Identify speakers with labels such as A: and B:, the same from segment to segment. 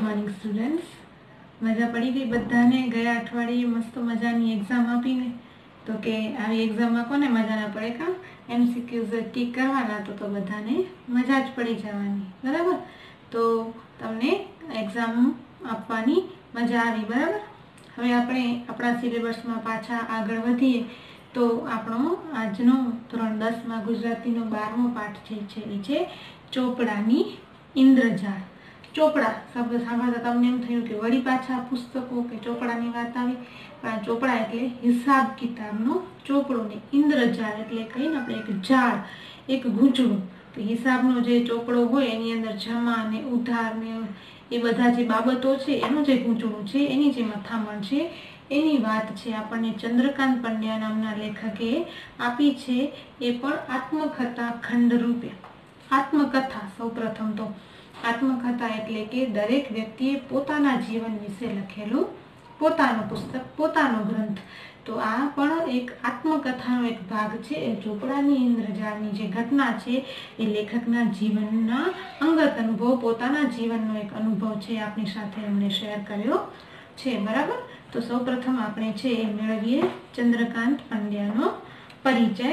A: Morning students. मजा पड़ी गई बधाने गया अठवाडिये मस्त मजानी एक्जाम आपीने। तो के આવી એક્ઝામમાં કોને મજા ના પડે કા એમસીક્યુઝ ટીક કરવાના તો બધાને મજા જ પડી જવાની બરાબર। તો તમને એક્ઝામ આપવાની મજા આવી બરાબર। હવે આપણે આપણા સિલેબસમાં પાછા આગળ વધીએ તો આપણો આજનો ધોરણ 10 માં ગુજરાતીનો 12મો પાઠ છે એ છે ચોપડાની ઇન્દ્રજાળ। ચોપડા શબ્દ સાંભળતા તમને એમ થયું કે વળી પાછા પુસ્તકો કે ચોપડાની વાત આવી, પણ ચોપડા એટલે હિસાબ કિતાબનો ચોપડો ને ઇન્દ્રજાળ એટલે કહીને આપણે એક જાળ, એક ગૂંચળું। તો હિસાબનો જે ચોપડો હોય એની અંદર જમા ને ઉધાર ને એ બધા જે બાબતો છે એનું જે ગૂંચળું છે એની જે મથામણ છે એની વાત છે આપણને ચંદ્રકાંત પંડ્યા નામના લેખકે આપી છે। એ પણ આત્મકથા ખંડ રૂપે। આત્મકથા સૌ પ્રથમ તો આત્મકથા એટલે કે દરેક વ્યક્તિએ પોતાના જીવન વિશે લખેલું પોતાનું પુસ્તક, પોતાનો ગ્રંથ। તો આ પણ એક આત્મકથાનો એક ભાગ છે। એ ચોપડાની ઇન્દ્રજાળની જે ઘટના છે એ લેખકના જીવનના અંગત અનુભવ, પોતાના જીવનનો એક અનુભવ છે આપણી સાથે એમણે શેર કર્યો છે બરાબર। તો સૌ પ્રથમ આપણે છે એ મેળવીએ ચંદ્રકાંત પંડ્યાનો પરિચય।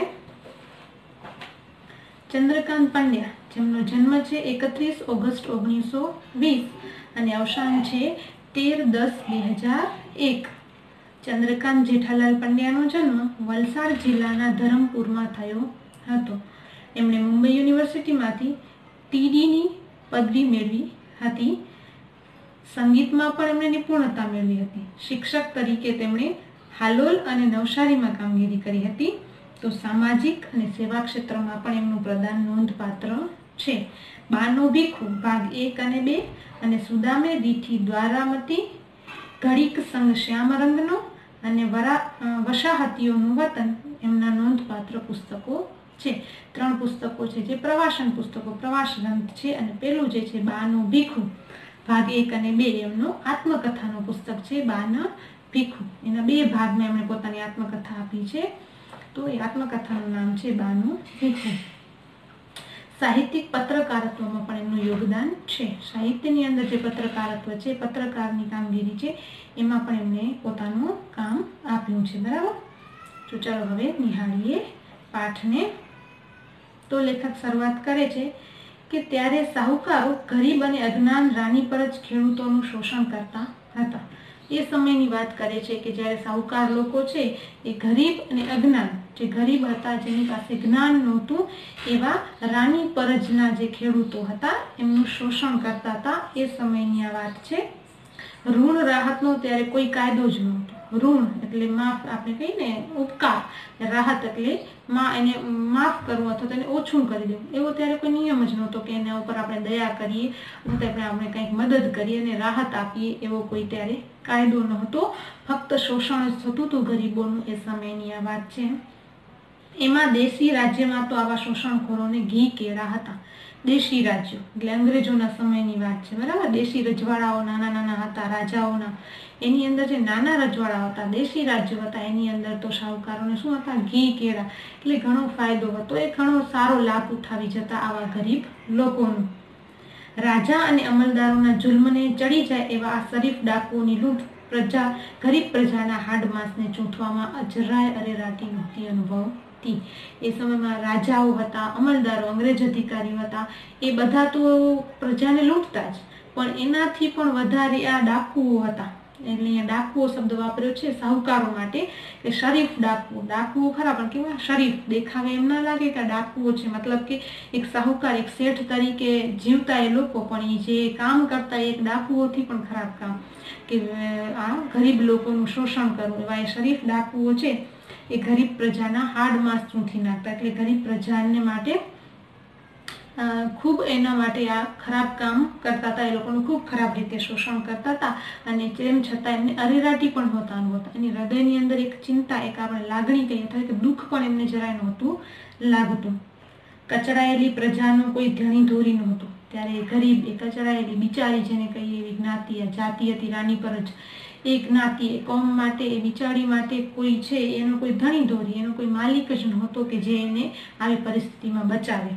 A: ચંદ્રકાંત પંડ્યા જેમનો જન્મ છે 31 ઓગસ્ટ 1920 અને અવસાન છે 13-10-2001। ચંદ્રકાંત જેઠાલાલ પંડ્યાનો જન્મ વલસાડ જિલ્લાના ધરમપુરમાં થયો હતો। એમણે મુંબઈ યુનિવર્સિટીમાંથી ટીડીની પદવી મેળવી હતી। સંગીતમાં પણ એમણે નિપુણતા મેળવી હતી। શિક્ષક તરીકે તેમણે હાલોલ અને નવસારીમાં કામગીરી કરી હતી। તો સામાજિક અને સેવા ક્ષેત્રમાં પણ એમનું પ્રદાન નોંધપાત્ર છે। બાનો ભીખુ ભાગ 1 અને 2 અને સુદામે દીઠી દ્વારામતી, ઘડીક સંગ શ્યામ રંગનો અને વસાહતીઓનું વતન એમના નોંધપાત્ર પુસ્તકો છે। 3 પુસ્તકો છે જે પ્રવાસન પુસ્તકો, પ્રવાસ ગ્રંથ છે। અને પેલું જે છે બાનો ભીખુ ભાગ 1 અને 2 એમનો આત્મકથાનું પુસ્તક છે બાના ભીખુ। એના 2 ભાગમાં એમણે પોતાની આત્મકથા આપી છે। તો એ આત્મકથાનું નામ છે બાનું ભીખુ। સાહિત્યિક પત્રકારત્વમાં પણ એમનું યોગદાન છે। સાહિત્યની અંદર જે પત્રકારત્વ છે, પત્રકારની કામગીરી છે એમાં પણ એમણે પોતાનું કામ આપ્યું છે બરાબર। તો ચાલો હવે નિહાળીએ પાઠને। તો લેખક શરૂઆત કરે છે કે ત્યારે સાહુકારો ગરીબ અને અજ્ઞાન રાની પર જ ખેડૂતોનું શોષણ કરતા હતા। એ સમયની વાત કરે છે કે જ્યારે સાહુકાર લોકો છે એ ગરીબ અને અજ્ઞાન, જે ગરીબ હતા, જેની પાસે જ્ઞાન નહોતું, એવા રાની પરજના જે ખેડૂતો હતા એમનું શોષણ કરતા હતા। એ સમયની આ વાત છે। ઋણ રાહતનો ત્યારે કોઈ કાયદો જ નહોતો। ઋણ એટલે માફ, આપણે કહીએ ને ઉપકાર, રાહત એટલે એને માફ કરવું અથવા તો એને ઓછું કરી દેવું, એવો ત્યારે કોઈ નિયમ જ નહોતો કે એના ઉપર આપણે દયા કરીએ અથવા આપણે કંઈક મદદ કરીએ અને રાહત આપીએ, એવો કોઈ ત્યારે કાયદો નહોતો। ફક્ત શોષણ જ થતું હતું ગરીબોનું। એ સમયની આ વાત છે। એમાં દેશી રાજ્યમાં તો આવા શોષણખોરોને ઘી કેળા હતા। દેશી રાજ્યો એટલે અંગ્રેજોના સમયની વાત છે બરાબર। દેશી રજવાડાઓ નાના નાના હતા રાજાઓના, એની અંદર જે નાના રજવાડાઓ હતા, દેશી રાજ્યો હતા, એની અંદર તો શાહુકારોને શું હતા? ઘી કેળા, એટલે ઘણો ફાયદો હતો। એ ઘણો સારો લાભ ઉઠાવી જતા આવા ગરીબ લોકોનો। રાજા અને અમલદારોના જુલ્મને ચડી જાય એવા આ શરીફ ડાકુઓની લૂંટ ગરીબ પ્રજાના હાડમાંસને ચૂંટવામાં જરાય અરેરાટી નહોતી અનુભવતી। એ સમયમાં રાજાઓ હતા, અમલદારો, અંગ્રેજ અધિકારીઓ હતા, એ બધા તો પ્રજાને લૂંટતા જ, પણ એનાથી પણ વધારે આ ડાકુઓ હતા। એટલે અહીંયા ડાકુઓ શબ્દ વાપર્યો છે સાહુકારો માટે કે શરીફ ડાકુઓ। ડાકુઓ ખરા પણ કેવા શરીફ, દેખાવે એમ ના લાગે કે ડાકુઓ છે, મતલબ કે એક સાહુકાર, એક શેઠ તરીકે જીવતા એ લોકો, પણ એ જે કામ કરતા એક ડાકુઓથી પણ ખરાબ કામ, કે આ ગરીબ લોકોનું શોષણ કરવું, એવા એ શરીફ ડાકુઓ છે એ ગરીબ પ્રજાના હાડ માંસ ચૂંથી નાખતા। એટલે ગરીબ પ્રજાને માટે ખૂબ એના માટે આ ખરાબ કામ કરતા હતા। એ લોકોનું ખૂબ ખરાબ રીતે શોષણ કરતા હતા અને તેમ છતાં એમને અરેરાટી પણ નહોતા અનુભવતા। એની હૃદયની અંદર એક ચિંતા, એક આપણે લાગણી કહીએ અથવા કે દુઃખ પણ એમને જરાય નહોતું લાગતું। કચડાયેલી પ્રજાનો કોઈ ધણી ધોરી નહોતો। ત્યારે ગરીબ, એ કચડાયેલી બિચારી જેને કહીએ એવી જ્ઞાતિ, જાતિ હતી રાની પર જ, એ જ્ઞાતિ, એ કોમ માટે, એ બિચારી માટે કોઈ છે એનો કોઈ ધણી ધોરી, એનો કોઈ માલિક જ નહોતો કે જે એને આવી પરિસ્થિતિમાં બચાવે।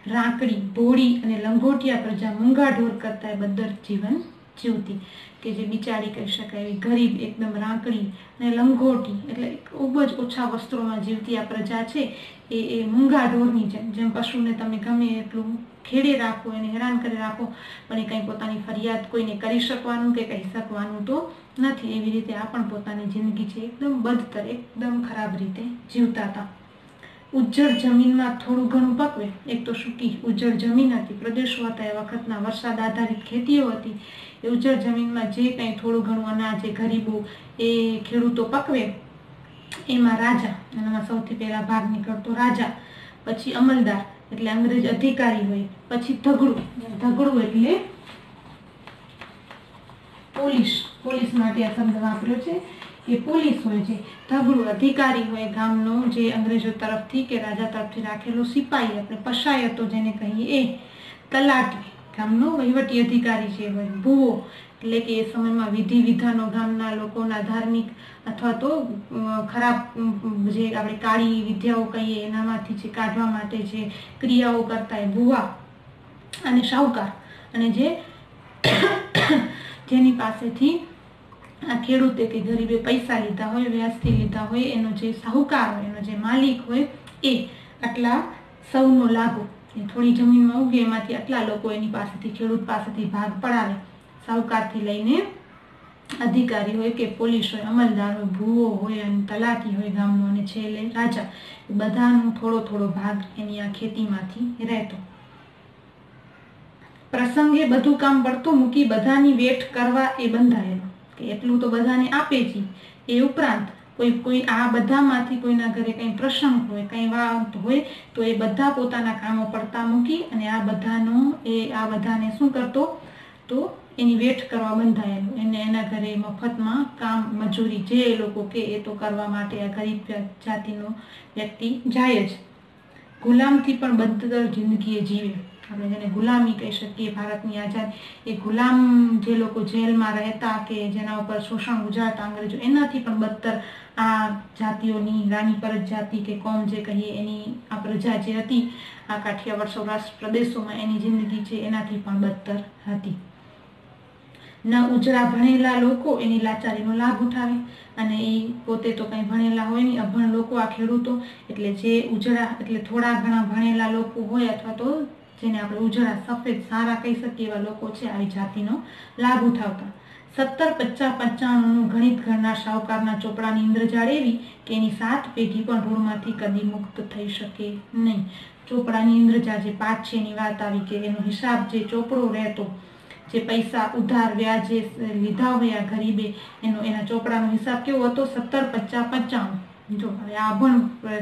A: રાંકડી, ભોળી અને લંગોટિયા પ્રજા મૂંગા ઢોર કરતા બદ્દર જીવન જીવતી, કે જે બિચારી કહી શકાય એવી ગરીબ, એકદમ રાંકડી અને લંગોટી, એટલે ખૂબ જ ઓછા વસ્ત્રોમાં જીવતી આ પ્રજા છે એ મૂંગા ઢોરની જેમ પશુને તમે ગમે એટલું ખેડે રાખો, એને હેરાન કરી રાખો, પણ એ કંઈ પોતાની ફરિયાદ કોઈને કરી શકવાનું કે કહી શકવાનું તો નથી. એવી રીતે આ પણ પોતાની જિંદગી છે એકદમ બદતર, એકદમ ખરાબ રીતે જીવતા હતા. ઉજ્જડ જમીનમાં થોડું ઘણું પકવે, એક તો સૂકી ઉજ્જડ જમીન હતી, પ્રદેશો હતા એ વખતના, વરસાદ આધારિત ખેતીઓ હતી. એ ઉજ્જડ જમીનમાં જે કંઈ થોડું ઘણું અનાજ એ ગરીબો એ ખેડૂતો પકવે, એમાં રાજા, એનામાં સૌથી પહેલા ભાગ નીકળતો રાજા, પછી અમલદાર એટલે અંગ્રેજ અધિકારી હોય, પછી ધગડું એટલે પોલીસ માટે આ શબ્દ વાપર્યો છે કે પોલીસ હોય છે. ધગડું અધિકારી હોય ગામનો, જે અંગ્રેજો તરફથી કે રાજા તરફથી રાખેલો સિપાહી, આપણે પશાયતો જેને કહીએ એ. તલાટી ગામનો વહીવટી અધિકારી છે હોય. ભૂવો એટલે કે એ સમયમાં વિધિ વિધાનો ગામના લોકોના ધાર્મિક અથવા તો ખરાબ જે આપણે કાળી વિદ્યાઓ કહીએ એનામાંથી જે કાઢવા માટે જે ક્રિયાઓ કરતા એ ભૂવા. અને શાહુકાર, અને જેની પાસેથી આ ખેડૂતે કે ગરીબે પૈસા લીધા હોય, વ્યાજથી લીધા હોય, એનો જે શાહુકાર હોય, એનો જે માલિક હોય એ. આટલા સૌનો લાભો, થોડી જમીનમાં ઉગે એમાંથી આટલા લોકો એની પાસેથી, ખેડૂત પાસેથી ભાગ પડાવે. શાહુકારથી લઈને અધિકારી હોય કે પોલીસ હોય, અમલદાર હોય, ભૂવો હોય, અને તલાટી હોય ગામનો, અને છેલ્લે રાજા, બધાનો થોડો થોડો ભાગ એની આ ખેતીમાંથી રહેતો. પ્રસંગે બધું કામ પડતું મૂકી બધાની વેઠ કરવા એ બંધાયેલો, કે એટલું તો બધાને આપે જ. એ ઉપરાંત કોઈ આ બધામાંથી કોઈના ઘરે કંઈ પ્રસંગ હોય, કંઈ વાત હોય, તો એ બધા પોતાના કામો પડતા મૂકી અને આ બધાને શું કરતો, તો એની વેઠ કરવા બંધાયેલું. એને એના ઘરે મફતમાં કામ મજૂરી જે એ લોકો કે એ તો કરવા માટે આ ગરીબ જાતિનો વ્યક્તિ જાય જ. ગુલામથી પણ બદતર જિંદગી એ જીવે, આપણે જેને ગુલામી કહી શકીએ. ભારતની આઝાદી, એ ગુલામ જે લોકો જેલમાં રહેતા કે જેના ઉપર શોષણ ગુજારતા અંગ્રેજો, એનાથી પણ બદતર આ જાતિઓની, રાની પરત જાતિ કે કોમ જે કહીએ એની આ પ્રજા જે હતી આ કાઠિયાવાડ સૌરાષ્ટ્ર પ્રદેશોમાં, એની જિંદગી છે એનાથી પણ બદતર હતી. ના ઉજળા ભણેલા લોકો એની લાચારીનો લાભ ઉઠાવે, અને એ પોતે તો કંઈ ભણેલા હોય નહીં, અભણ લોકો આ ખેડૂતો. એટલે જે ઉજળા એટલે થોડા ઘણા ભણેલા લોકો હોય, અથવા તો જેને આપણે ઉજળા સફેદ સારા કહી શકીએ એવા લોકો છે, આવી જાતિનો લાભ ઉઠાવતા. 1750-95નું ગણિત ઘરના શાહુકારના ચોપડાની ઇન્દ્રજાળ એવી કે એની 7 પેઢી પણ ઋણમાંથી કદી મુક્ત થઈ શકે નહીં. ચોપડાની ઇન્દ્રજાળ જે પાઠ છે એની વાત આવી કે એનો હિસાબ જે ચોપડો રહેતો, જે પૈસા ઉધાર વ્યાજે લીધા હોય આ ગરીબે, એના ચોપડાનો હિસાબ કેવો હતો? 1750-95. જો હવે આ અભણ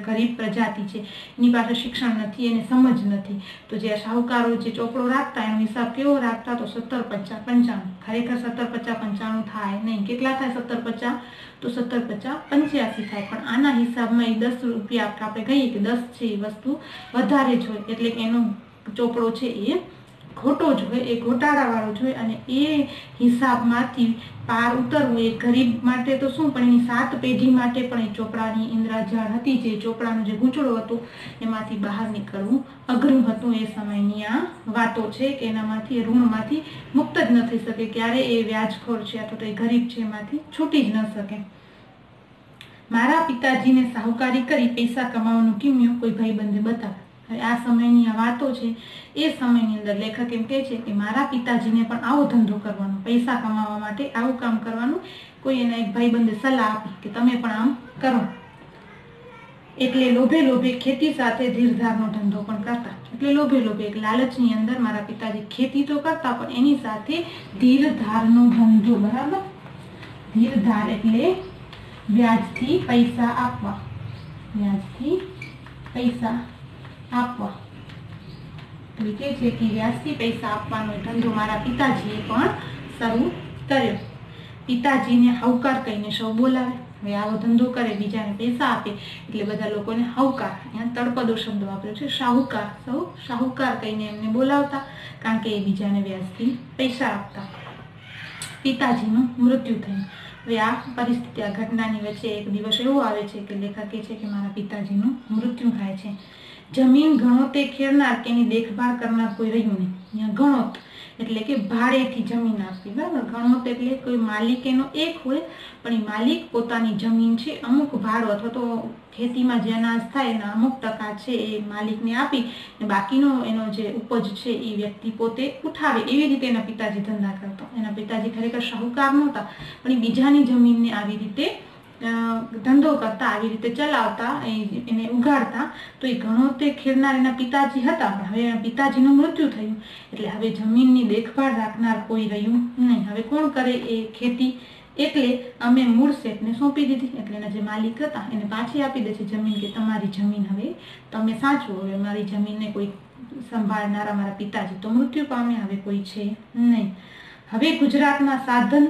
A: ગરીબ પ્રજાતિ છે, એની પાસે શિક્ષણ નથી, એને સમજ નથી, તો જે શાહુકારો જે ચોપડો રાખતા એનો હિસાબ કેવો રાખતા? તો 1750-95. ખરેખર 1750-95 થાય નહીં. કેટલા થાય 1750? તો 1750-85 થાય. પણ આના હિસાબમાં એ 10 રૂપિયા આપણે કહીએ કે 10 છે એ વસ્તુ વધારે જ હોય, એટલે કે એનો ચોપડો છે એ ખોટો જ હોય, એ ઘોટાળાવાળો જ હોય. અને એ હિસાબમાંથી પાર ઉતરવું એ ગરીબ માટે તો શું, પણ એની 7 પેઢી માટે પણ એ ચોપડાની ઇન્દ્રજાળ હતી, જે ચોપડાનો જે ગૂંચળો હતો એમાંથી બહાર નીકળવું અઘરું હતું. એ સમયની આ વાતો છે કે એનામાંથી, ઋણમાંથી મુક્ત જ ન થઈ શકે, ક્યારે એ વ્યાજખોર છે અથવા તો એ ગરીબ છે એમાંથી છૂટી જ ન શકે. મારા પિતાજીને શાહુકારી કરી પૈસા કમાવાનું કિમ્યો કોઈ ભાઈબંધે બતાવે. હવે આ સમયની આ વાતો છે, એ સમયની અંદર લેખક એમ કહે છે કે મારા પિતાજીને પણ આવો ધંધો કરવાનો, પૈસા કમાવા માટે આવું કામ કરવાનું કોઈ એના એક ભાઈબંધે સલાહ આપી કે તમે પણ આમ કરો. એટલે લોભે ખેતી સાથે ધીરધારનો ધંધો પણ કરતા. એટલે લોભે એક લાલચની અંદર મારા પિતાજી ખેતી તો કરતા, પણ એની સાથે ધીરધારનો ધંધો. બરાબર? ધીરધાર એટલે વ્યાજથી પૈસા આપવા, વ્યાજથી પૈસા આપવા. તો કહે છે કે વ્યાજથી પૈસા આપવાનો ધંધો મારા પિતાજીએ પણ શરૂ કર્યો. પિતાજીને શાહુકાર કહીને સૌ બોલાવે. હવે આવો ધંધો કરે, બીજાને પૈસા આપે, એટલે બધા લોકોને શાહુકાર, અહીંયા તળપદો શબ્દ વાપર્યો છે, શાહુકાર, સૌ શાહુકાર કહીને એમને બોલાવતા, કારણ કે એ બીજાને વ્યાજથી પૈસા આપતા. પિતાજીનું મૃત્યુ થયું. હવે આ પરિસ્થિતિ, આ ઘટનાની વચ્ચે એક દિવસ એવો આવે છે કે લેખક કહે છે કે મારા પિતાજીનું મૃત્યુ થાય છે. જમીન ગણોતે ખેડનાર કે એની દેખભાળ કરનાર કોઈ રહ્યું નહીં. અહીંયા ગણોત એટલે કે ભાડેથી જમીન આપવી, બરાબર. ગણોત એટલે કોઈ માલિક એનો એક હોય, પણ એ માલિક પોતાની જમીન છે અમુક ભાડો અથવા તો ખેતીમાં જે અનાજ થાય એના અમુક ટકા છે એ માલિકને આપી બાકીનો એનો જે ઉપજ છે એ વ્યક્તિ પોતે ઉઠાવે. એવી રીતે એના પિતાજી ધંધા કરતા. એના પિતાજી ખરેખર શાહુકાર નહોતા, પણ એ બીજાની જમીનને આવી રીતે ધંધો કરતા, આવી રીતે ચલાવતા, એને ઉગાડતા. તો એ ઘણોતે ખેડનાર એના પિતાજી હતા, પણ હવે એના પિતાજીનું મૃત્યુ થયું એટલે હવે જમીનની દેખભાળ રાખનાર કોઈ રહ્યું નહીં. હવે કોણ કરે એ ખેતી? એટલે અમે મૂળ શેઠને સોંપી દીધી. એટલે એના જે માલિક હતા એને પાછી આપી દે છે જમીન, કે તમારી જમીન હવે તમે સાચવો. હવે મારી જમીનને કોઈ સંભાળનારા મારા પિતાજી તો મૃત્યુ પામે, હવે કોઈ છે નહીં. હવે ગુજરાતના સાધન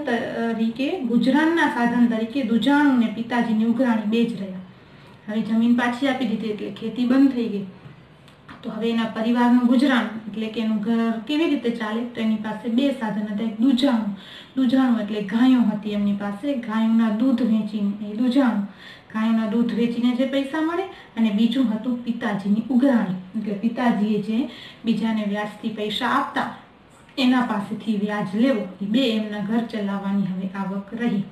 A: તરીકે દુજાણું ને પિતાજીની ઉઘરાણી બે જ રહ્યા. હવે જમીન પાછી આપી દીધી એટલે ખેતી બંધ થઈ ગઈ. તો હવે એના પરિવારનું ગુજરાન એટલે કે એનું ઘર કેવી રીતે ચાલે? તો એની પાસે બે સાધન હતા. એક દુજાણું એટલે ગાયો હતી એમની પાસે, ગાયોના દૂધ વેચીને એ દુજાણું, ગાયોના દૂધ વેચીને જે પૈસા મળે, અને બીજું હતું પિતાજીની ઉઘરાણી એટલે પિતાજીએ જે બીજાને વ્યાજથી પૈસા આપતા એના પાસેથી વ્યાજ લેવો. એ બે એમના ઘર ચલાવવાની હવે આવક રહી.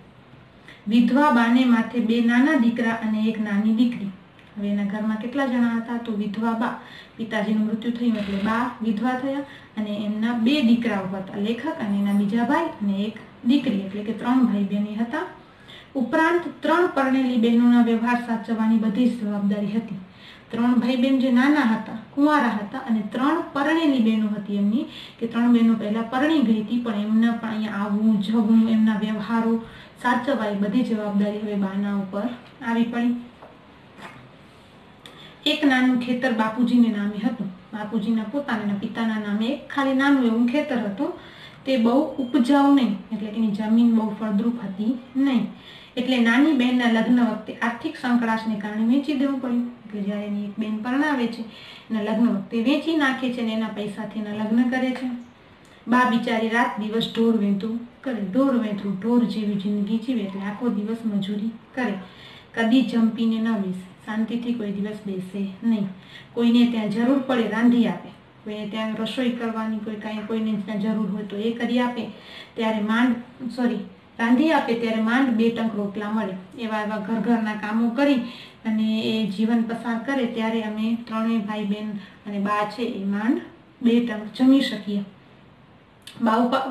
A: વિધવા બાને માથે બે નાના દીકરા અને એક નાની દીકરી. હવે એના ઘરમાં કેટલા જણા હતા? તો વિધવા બા, પિતાજીનું મૃત્યુ થયું એટલે બા વિધવા થયા, અને એમના બે દીકરાઓ હતા, લેખક અને એના બીજા ભાઈ, અને એક દીકરી, એટલે કે 3 ભાઈ બહેનો હતા. ઉપરાંત 3 પરણેલી બહેનોના વ્યવહાર સાચવવાની બધી જ જવાબદારી હતી. 3 ભાઈ બહેન જે નાના હતા, કુંવારા હતા, અને 3 પરણેલી બહેનો હતી એમની, કે 3 બહેનો પહેલા પરણી ગઈ હતી, પણ એમને પણ અહીંયા આવવું જવું, એમના વ્યવહારો સાચવવા, એ બધી જવાબદારી હવે બાના ઉપર આવી પડી. એક નાનું ખેતર બાપુજીને નામે હતું. બાપુજીના પોતાના પિતાના નામે એક ખાલી નાનું એવું ખેતર હતું. તે બહુ ઉપજાઉ નહીં, એટલે એની જમીન બહુ ફળદ્રુપ હતી નહીં. એટલે નાની બહેનના લગ્ન વખતે આર્થિક સંકળાશને કારણે વેચી દેવું પડ્યું. એટલે જ્યારે એની એક બહેન પરણાવે છે, એના લગ્ન વખતે વેચી નાખે છે અને એના પૈસાથી એના લગ્ન કરે છે. બા બિચારી રાત દિવસ ઢોર વેંતું કરે, ઢોર જેવી જિંદગી જીવે, એટલે આખો દિવસ મજૂરી કરે. કદી જંપીને ન બેસે, શાંતિથી કોઈ દિવસ બેસે નહીં. કોઈને ત્યાં જરૂર પડે રાંધી આપે, કોઈને ત્યાં રસોઈ કરવાની કોઈને ત્યાં જરૂર હોય તો એ કરી આપે, ત્યારે રાંધી આપે ત્યારે માંડ 2 ટંક રોટલા મળે. એવા ઘરના કામો કરી અને એ જીવન પસાર કરે ત્યારે અમે 3 ભાઈ બહેન અને બા છે એ માંડ 2 ટંક જમી શકીએ.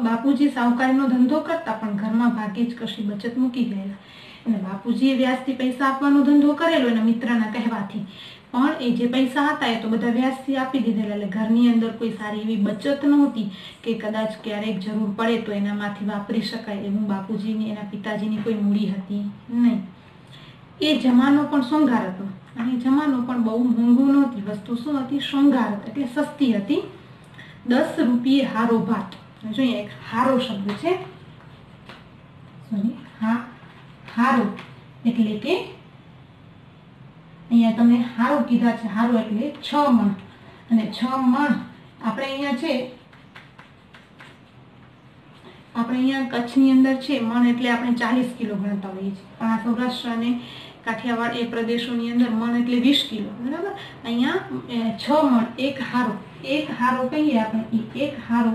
A: બાપુજી સાહુકારીનો ધંધો કરતા, પણ ઘરમાં ભાગ્યે જ કશી બચત મૂકી ગયેલા. અને બાપુજીએ વ્યાજથી પૈસા આપવાનો ધંધો કરેલો એના મિત્રના કહેવાથી, પણ એ જે પૈસા હતા એ તો બધા વ્યાજથી આપી દીધેલા. એટલે ઘરની અંદર કોઈ સારી એવી બચત નહોતી કે કદાચ ક્યારેક જરૂર પડે તો એનામાંથી વાપરી શકાય એવું બાપુજીની, એના પિતાજીની કોઈ મૂડી હતી નહીં. એ જમાનો પણ શોંગાર હતો, અને જમાનો પણ બહુ મોંઘું નહોતી. વસ્તુ શું હતી? શોંગાર એટલે સસ્તી હતી. 10 રૂપિયે હારો ભાત. જોઈએ, એક હારો શબ્દ છે, હારો એટલે કે અહીંયા તમે હારો કીધા છે. હારો એટલે 6 મણ, અને 6 મણ આપણે અહીંયા છે, આપણે અહીંયા કચ્છની અંદર છે મણ એટલે આપણે 40 કિલો ગણતા હોઈએ છીએ, પણ આ સૌરાષ્ટ્ર અને કાઠિયાવાડ એ પ્રદેશોની અંદર મણ એટલે 20 કિલો, બરાબર. અહીંયા 6 મણ, એક હારો કહીએ આપણે, એક હારો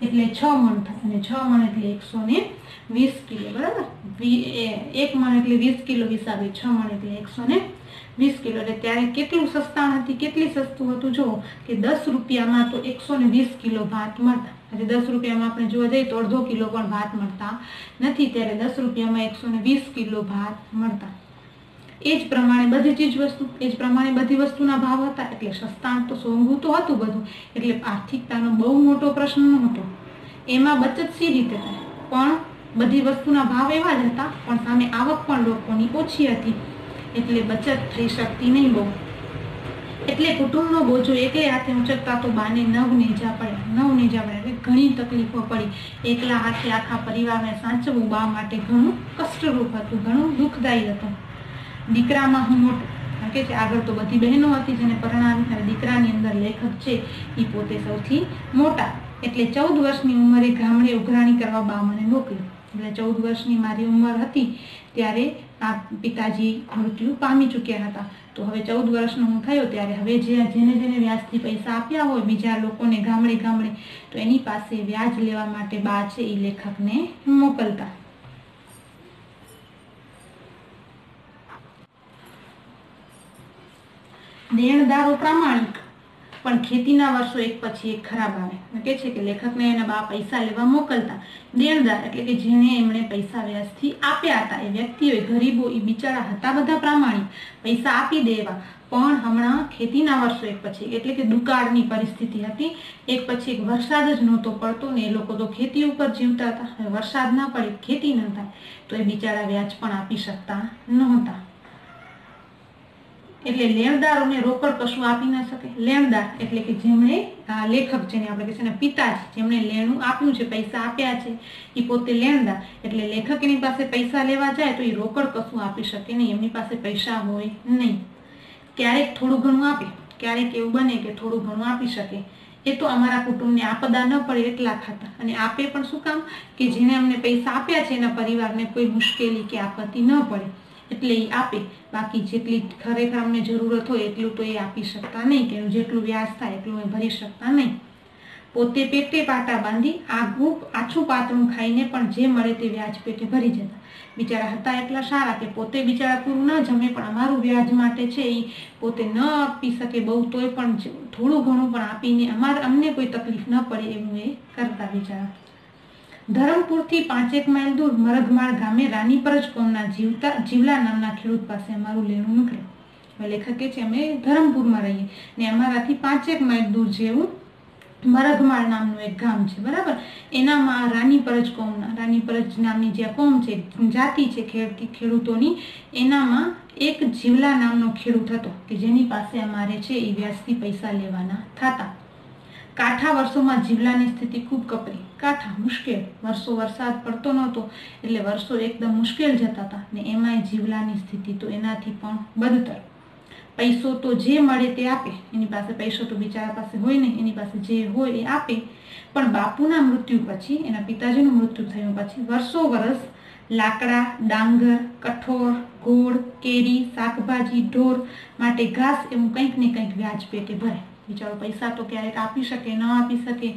A: એટલે 6 મણ થાય, અને 6 મણ એટલે 120 કિલો, બરાબર. 1 મણ એટલે 20 કિલો હિસાબે 6 મણ એટલે 120 કિલો. એટલે ત્યારે કેટલું સસ્તાણ હતી, કેટલી સસ્તું હતું જુઓ, કે 10 રૂપિયામાં તો 120 કિલો ભાત મળતા. એટલે 10 રૂપિયામાં આપણે જોવા જઈએ તો અડધો કિલો પણ ભાત મળતા નથી, ત્યારે 10 રૂપિયામાં 120 કિલો ભાત મળતા. એ જ પ્રમાણે બધી ચીજ વસ્તુ, એ જ પ્રમાણે બધી વસ્તુના ભાવ હતા. એટલે સસ્તાણ તો સોંઘું તો હતું બધું, એટલે આર્થિકતાનો બહુ મોટો પ્રશ્ન નહોતો. એમાં બચત સી રીતે થાય? પણ બધી વસ્તુના ભાવ એવા જ હતા, પણ સામે આવક પણ લોકોની ઓછી હતી, એટલે બચત થઈ શકતી નહીં બહુ. એટલે કુટુંબનો બોજો એકલે હાથે ઉંચકતા તો બાને નવ નેજા પડ્યા. એટલે ઘણી તકલીફો પડી. એકલા હાથે આખા પરિવારને સાચવવું બા માટે ઘણું કષ્ટરૂપ હતું, ઘણું દુઃખદાયી હતું. દીકરામાં હું મોટો, કારણ કે આગળ તો બધી બહેનો હતી જેને પરણાવી, અને દીકરાની અંદર લેખક છે એ પોતે સૌથી મોટા. એટલે 14 વર્ષની ઉંમરે ગામડે ઉઘરાણી કરવા બા મને મોકલી. એટલે 14 વર્ષની મારી ઉંમર હતી ત્યારે આ પિતાજી મૃત્યુ પામી ચૂક્યા હતા। તો હવે 14 વર્ષનો હું થયો ત્યારે હવે જેને જેને વ્યાજથી પૈસા આપ્યા હોય બીજા લોકોને ગામડે ગામડે, તો એની પાસે વ્યાજ લેવા માટે બા છે એ લેખકને મોકલતા। દેણદારો પ્રામાણિક પણ ખેતીના વર્ષો એક પછી એક ખરાબ આવે। કે છે કે લેખકને એના બા પૈસા લેવા મોકલતા। દેણદાર એટલે કે જેને એમણે પૈસા વ્યાજથી આપ્યા હતા એ વ્યક્તિઓ ગરીબો એ બિચારા હતા બધા પ્રામાણિક, પૈસા આપી દેવા, પણ હમણાં ખેતીના વર્ષો એક પછી એટલે કે દુકાળની પરિસ્થિતિ હતી, એક પછી એક વરસાદ જ નહોતો પડતો ને એ લોકો તો ખેતી ઉપર જીવતા હતા। વરસાદ ના પડે ખેતી ન થાય તો એ બિચારા વ્યાજ પણ આપી શકતા નહોતા। એટલે લેણદારોને રોકડ કશું આપી ન શકે। લેણદાર એટલે કે જેમણે લેખક જેને આપણે કહે છે ને પિતાજી જેમણે લેણું આપ્યું છે, પૈસા આપ્યા છે, એ પોતે લેણદાર। એટલે લેખક એની પાસે પૈસા લેવા જાય તો એ રોકડ કશું આપી શકે નહીં, એમની પાસે પૈસા હોય નહીં। ક્યારેક થોડું ઘણું આપે, ક્યારેક એવું બને કે થોડું ઘણું આપી શકે। એ તો અમારા કુટુંબને આપદા ન પડે એટલા ખાતા, અને આપે પણ શું કામ કે જેને અમને પૈસા આપ્યા છે એના પરિવારને કોઈ મુશ્કેલી કે આપત્તિ ન પડે એટલે એ આપે। બાકી જેટલી ખરેખર અમને જરૂરત હોય એટલું તો એ આપી શકતા નહીં, કે જેટલું વ્યાજ થાય એટલું એ ભરી શકતા નહીં। પોતે પેટે પાટા બાંધી આછું પાતળું ખાઈને પણ જે મળે તે વ્યાજ પેટે ભરી જતા। બિચારા હતા એટલા સારા કે પોતે બિચારા પૂરું ન જમે પણ અમારું વ્યાજ માટે છે એ પોતે ન આપી શકે બહુ તોય પણ થોડું ઘણું પણ આપીને અમને કોઈ તકલીફ ન પડે એવું એ કરતા બિચારા। ધરમપુરથી 5 માઇલ દૂર મરઘમાળ ગામે રાનીપરજ કોમના જીવલા નામના ખેડૂત પાસે અમારું લેણું નીકળ્યું। લેખક કે છે અમે ધરમપુરમાં રહીએ ને અમારાથી 5 માઇલ દૂર જેવું મરઘમાળ નામનું એક ગામ છે, બરાબર। એનામાં રાનીપરજ કોમના, રાનીપરજ નામની જે કોમ છે, જાતિ છે ખેડૂતોની, એનામાં એક જીવલા નામનો ખેડૂત હતો કે જેની પાસે અમારે છે એ વ્યાજથી પૈસા લેવાના થતા। કાંઠા વર્ષોમાં જીવલાની સ્થિતિ ખૂબ કપરી। કાંઠા મુશ્કેલ, વર્ષો વરસાદ પડતો નહોતો એટલે વર્ષો એકદમ મુશ્કેલ જતા હતા ને એમાંય જીવલાની સ્થિતિ તો એનાથી પણ બદતર। પૈસો તો જે મળે તે આપે, એની પાસે પૈસો તો બિચારા પાસે હોય નહીં, એની પાસે જે હોય એ આપે। પણ બાપુના મૃત્યુ પછી, એના પિતાજીનું મૃત્યુ થયું પછી વર્ષો વર્ષ લાકડા, ડાંગર, કઠોળ, ગોળ, કેરી, શાકભાજી, ઢોર માટે ઘાસ એવું કંઈક ને કંઈક વ્યાજ પેટે ભરે। બિચારો પૈસા તો ક્યારેક આપી શકે, ન આપી શકે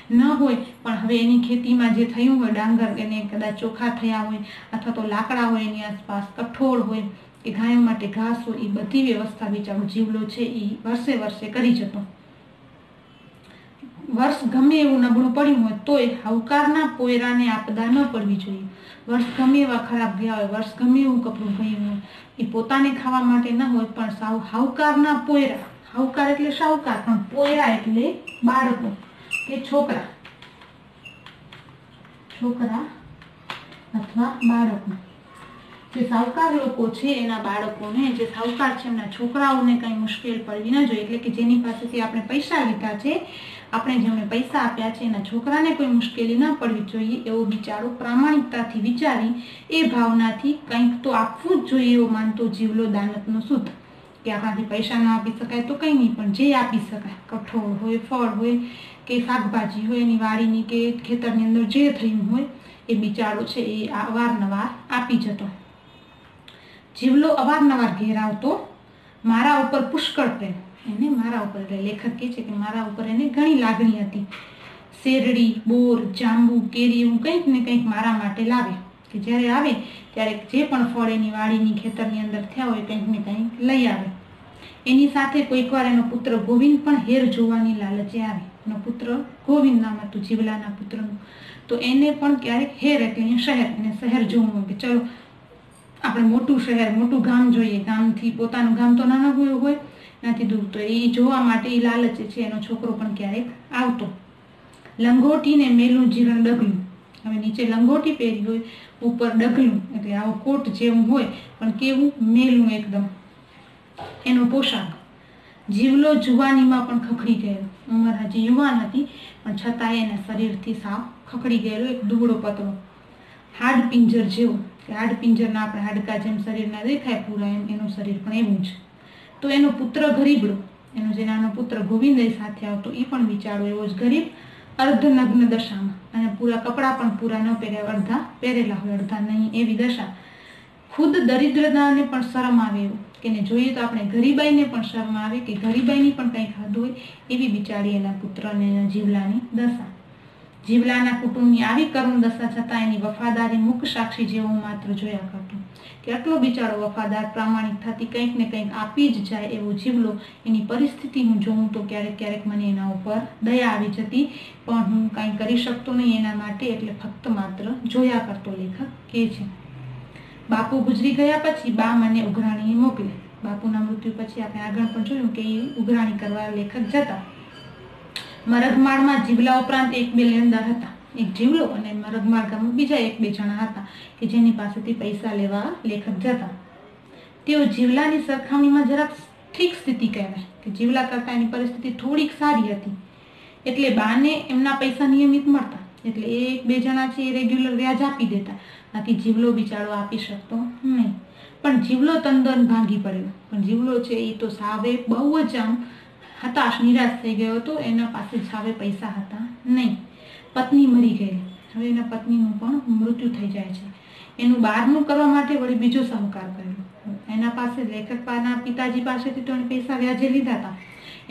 A: ન હોય, પણ હવે એની ખેતીમાં જે થયું હોય, ડાંગર એને કદાચ ચોખા થયા હોય અથવા તો લાકડા હોય એની આસપાસ, કઠોળ હોય કે ગાયો માટે ઘાસ હોય, એ બધી વ્યવસ્થા બિચારો જીવલો છે એ વર્ષે વર્ષે કરી જતો। વર્ષ ગમે એવું નબળું પડ્યું હોય તોય હાઉકારના પોયરાને આપદા ન પડવી જોઈએ। વર્ષ ગમે એવા ખરાબ ગયા હોય, વર્ષ ગમે એવું કપડું ગયું હોય, એ પોતાને ખાવા માટે ન હોય પણ હાઉકારના પોયરા, હાઉકાર એટલે શાહુકાર પણ પોયરા એટલે બાળકો કે છોકરા અથવા બાળકો, જે સાહુકાર લોકો છે એના બાળકોને, જે સાહુકાર છે એમના છોકરાઓને કઈ મુશ્કેલ પડવી ન જોઈએ। એટલે કે જેની પાસેથી આપણે પૈસા લીધા છે, આપણે જેમને પૈસા આપ્યા છે એના છોકરાને કોઈ મુશ્કેલી ન પડવી જોઈએ એવો બિચારો પ્રામાણિકતાથી વિચારી એ ભાવનાથી કંઈક તો આપવું જ જોઈએ એવો માનતો જીવલો દાનતનો શુદ્ધ, કે આપણાથી પૈસા ન આપી શકાય તો કંઈ નહીં પણ જે આપી શકાય, કઠોળ હોય, ફળ હોય કે શાકભાજી હોય એની વાડીની કે ખેતરની અંદર જે થયું હોય એ બિચારો છે એ અવારનવાર આપી જતો। જીવલો અવારનવાર ઘેર આવતો, મારા ઉપર પુષ્કળ પ્રેમ, એને મારા ઉપર, એટલે લેખક કહે છે કે મારા ઉપર એને ઘણી લાગણી હતી। શેરડી, બોર, જાંબુ, કેરી એવું કંઈક ને કંઈક મારા માટે લાવે, કે જ્યારે આવે ત્યારે જે પણ ફળ એની વાડીની ખેતરની અંદર થયા હોય કંઈક ને કંઈક લઈ આવે। એની સાથે કોઈક વાર એનો પુત્ર ગોવિંદ પણ હેર જોવાની લાલચે આવે। એનો પુત્ર ગોવિંદ નામ હતું જીવલાના પુત્રનું, તો એને પણ ક્યારેક હેર એટલે શહેર, એને શહેર જોવું હોય કે ચલો આપણે મોટું શહેર, મોટું ગામ જોઈએ, ગામથી પોતાનું ગામ તો નાનું હોય ત્યાંથી દૂર, તો એ જોવા માટે એ લાલચે છે એનો છોકરો પણ ક્યારેક આવતો। લંગોટી ને મેલું જીરણ ડગલું, હવે નીચે લંગોટી પહેરી હોય, ઉપર ડગલું એટલે આવો કોટ જેવું હોય પણ કેવું મેલું એકદમ એનો પોશાક। જીવલો જુવાનીમાં પણ ખખડી ગયેલો, ઉંમર હજી યુવાન હતી પણ છતાંય એના શરીરથી સાવ ખખડી ગયેલો, એક દુબળો પતળો, હાડ પિંજર જેવો, કે હાડ પિંજરના આપણે હાડકા જેમ શરીરના દેખાય પૂરા એમ એનું શરીર પણ એવું જ। તો એનો પુત્ર ગરીબડો, એનો જે નાનો પુત્ર ગોવિંદ સાથે આવતો એ પણ બિચારો એવો જ ગરીબ, અર્ધનગ્ન દશામાં, અને પૂરા કપડાં પણ પૂરા ન પહેર્યા, અડધા પહેરેલા હોય અડધા નહીં એવી દશા, ખુદ દરિદ્રતાને પણ શરમ આવે એવું કે ને જોઈએ તો આપણે ગરીબાઈને પણ શરમ આવે કે ગરીબાઈની પણ કંઈક હદ હોય એવી બિચારી એના પુત્રને એના જીવલાની દશા. જીવલાના કુટુંબની આવી કરુણ દશા છતાં એની વફાદારી મૂક સાક્ષી જેવું માત્ર જોયા કરતું કે આટલો બિચારો વફાદાર પ્રામાણિક થતી કંઈક ને કંઈક આપી જ જાય એવો જીવલો એની પરિસ્થિતિ હું જોઉં તો ક્યારેક ક્યારેક મને એના ઉપર દયા આવી જતી, પણ હું કાંઈ કરી શકતો નહીં એના માટે, એટલે ફક્ત માત્ર જોયા કરતો લેખક કહે છે. બાપુ ગુજરી ગયા પછી બા મને ઉઘરાણી મોકલે. બાપુના મૃત્યુ પછી આપણે આગળ પણ જોયું કે એ ઉઘરાણી કરવા લેખક જતા. મરઘમાળમાં જીવલા ઉપરાંત એક બે લેણદાર હતા. એક જીવલો અને મરઘમાળ ગામમાં બીજા એક બે જણા હતા કે જેની પાસેથી પૈસા લેવા લેખક જતા. તેઓ જીવલાની સરખામણીમાં જરાક ઠીક સ્થિતિ કહેવાય કે જીવલા કરતાં એની પરિસ્થિતિ થોડીક સારી હતી, એટલે બાને એમના પૈસા નિયમિત મળતા, એટલે એક બે જણા છે એ રેગ્યુલર વ્યાજ આપી દેતા, બાકી જીવલો બિચારો આપી શકતો નહીં. પણ જીવલો તંદન ભાંગી પડ્યો. પણ જીવલો છે એ તો સાવે બહુ જ આમ હતાશ નિરાશ થઈ ગયો હતો. એના પાસે સાવે પૈસા હતા નહીં. પત્ની મરી ગઈ. હવે એના પત્નીનું પણ મૃત્યુ થઈ જાય છે. એનું બહારનું કરવા માટે વળી બીજો સાહુકાર કરેલો. એના પાસે લેખકના પિતાજી પાસેથી તો એને પૈસા વ્યાજે લીધા હતા.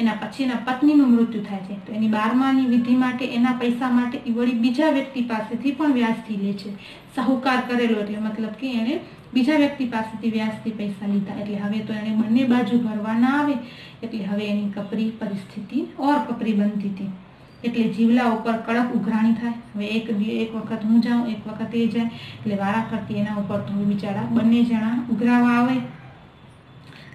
A: એના પછી એના પત્નીનું મૃત્યુ થાય છે તો એની 12માની વિધિ માટે એના પૈસા માટે એ વળી બીજા વ્યક્તિ પાસેથી પણ વ્યાજથી લે છે. સાહુકાર કરેલો એટલે મતલબ કે એને બીજા વ્યક્તિ પાસેથી વ્યાજથી પૈસા લીધા, એટલે હવે તો એને બંને બાજુ ભરવા ના આવે, એટલે હવે એની કપરી પરિસ્થિતિ ઓર કપરી બનતી હતી. એટલે જીવલા ઉપર કડક ઉઘરાણી થાય. હવે એક વખત હું જાઉં, એક વખત એ જાય, એટલે વારા કરતી એના ઉપર તો બિચારા બંને જણા ઉઘરાવા આવે.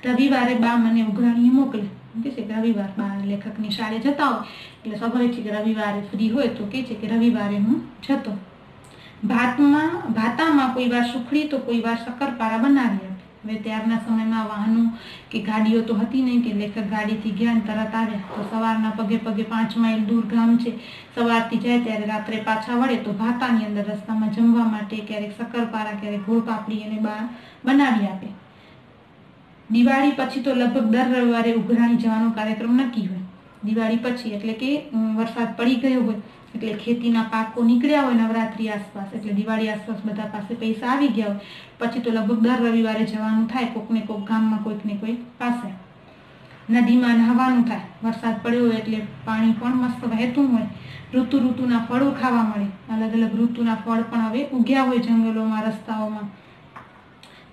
A: રવિવારે બા મને ઉઘરાણી મોકલે. કે છે કે રવિવાર બા લેખકની શાળે જતા હોય એટલે સ્વાભાવિક છે કે રવિવારે ફ્રી હોય તો કે છે કે રવિવારે હું જતો. ભાતામાં કોઈ વાર સુખડી તો કોઈ વાર શક્કરપારા બનાવી આપે. હવે ત્યારના સમયમાં વાહનો કે ગાડીઓ તો હતી નહીં કે લેખક ગાડીથી ગયા ને તરત આવ્યા, તો સવારના પગે પગે 5 માઇલ દૂર ગામ છે, સવારથી જાય ત્યારે રાત્રે પાછા વળે તો ભાતાની અંદર રસ્તામાં જમવા માટે ક્યારેક શક્કરપારા ક્યારેક ગોળ પાપડી અને બા બનાવી આપે. દિવાળી પછી તો લગભગ દર રવિવારે ઉઘરાણી જવાનો કાર્યક્રમ નક્કી હોય. દિવાળી પછી એટલે કે વરસાદ પડી ગયો હોય, એટલે ખેતીના પાકો નીકળ્યા હોય નવરાત્રી આસપાસ, એટલે દિવાળી આસપાસ બધા પાસે પૈસા આવી ગયા હોય, પછી તો લગભગ દર રવિવારે જવાનું થાય કોકને કોક ગામમાં કોઈક ને કોઈક પાસે. નદીમાં નહાવાનું થાય. વરસાદ પડ્યો હોય એટલે પાણી પણ મસ્ત વહેતું હોય. ઋતુના ફળો ખાવા મળે. અલગ અલગ ઋતુના ફળ પણ હવે ઉગ્યા હોય જંગલોમાં, રસ્તાઓમાં.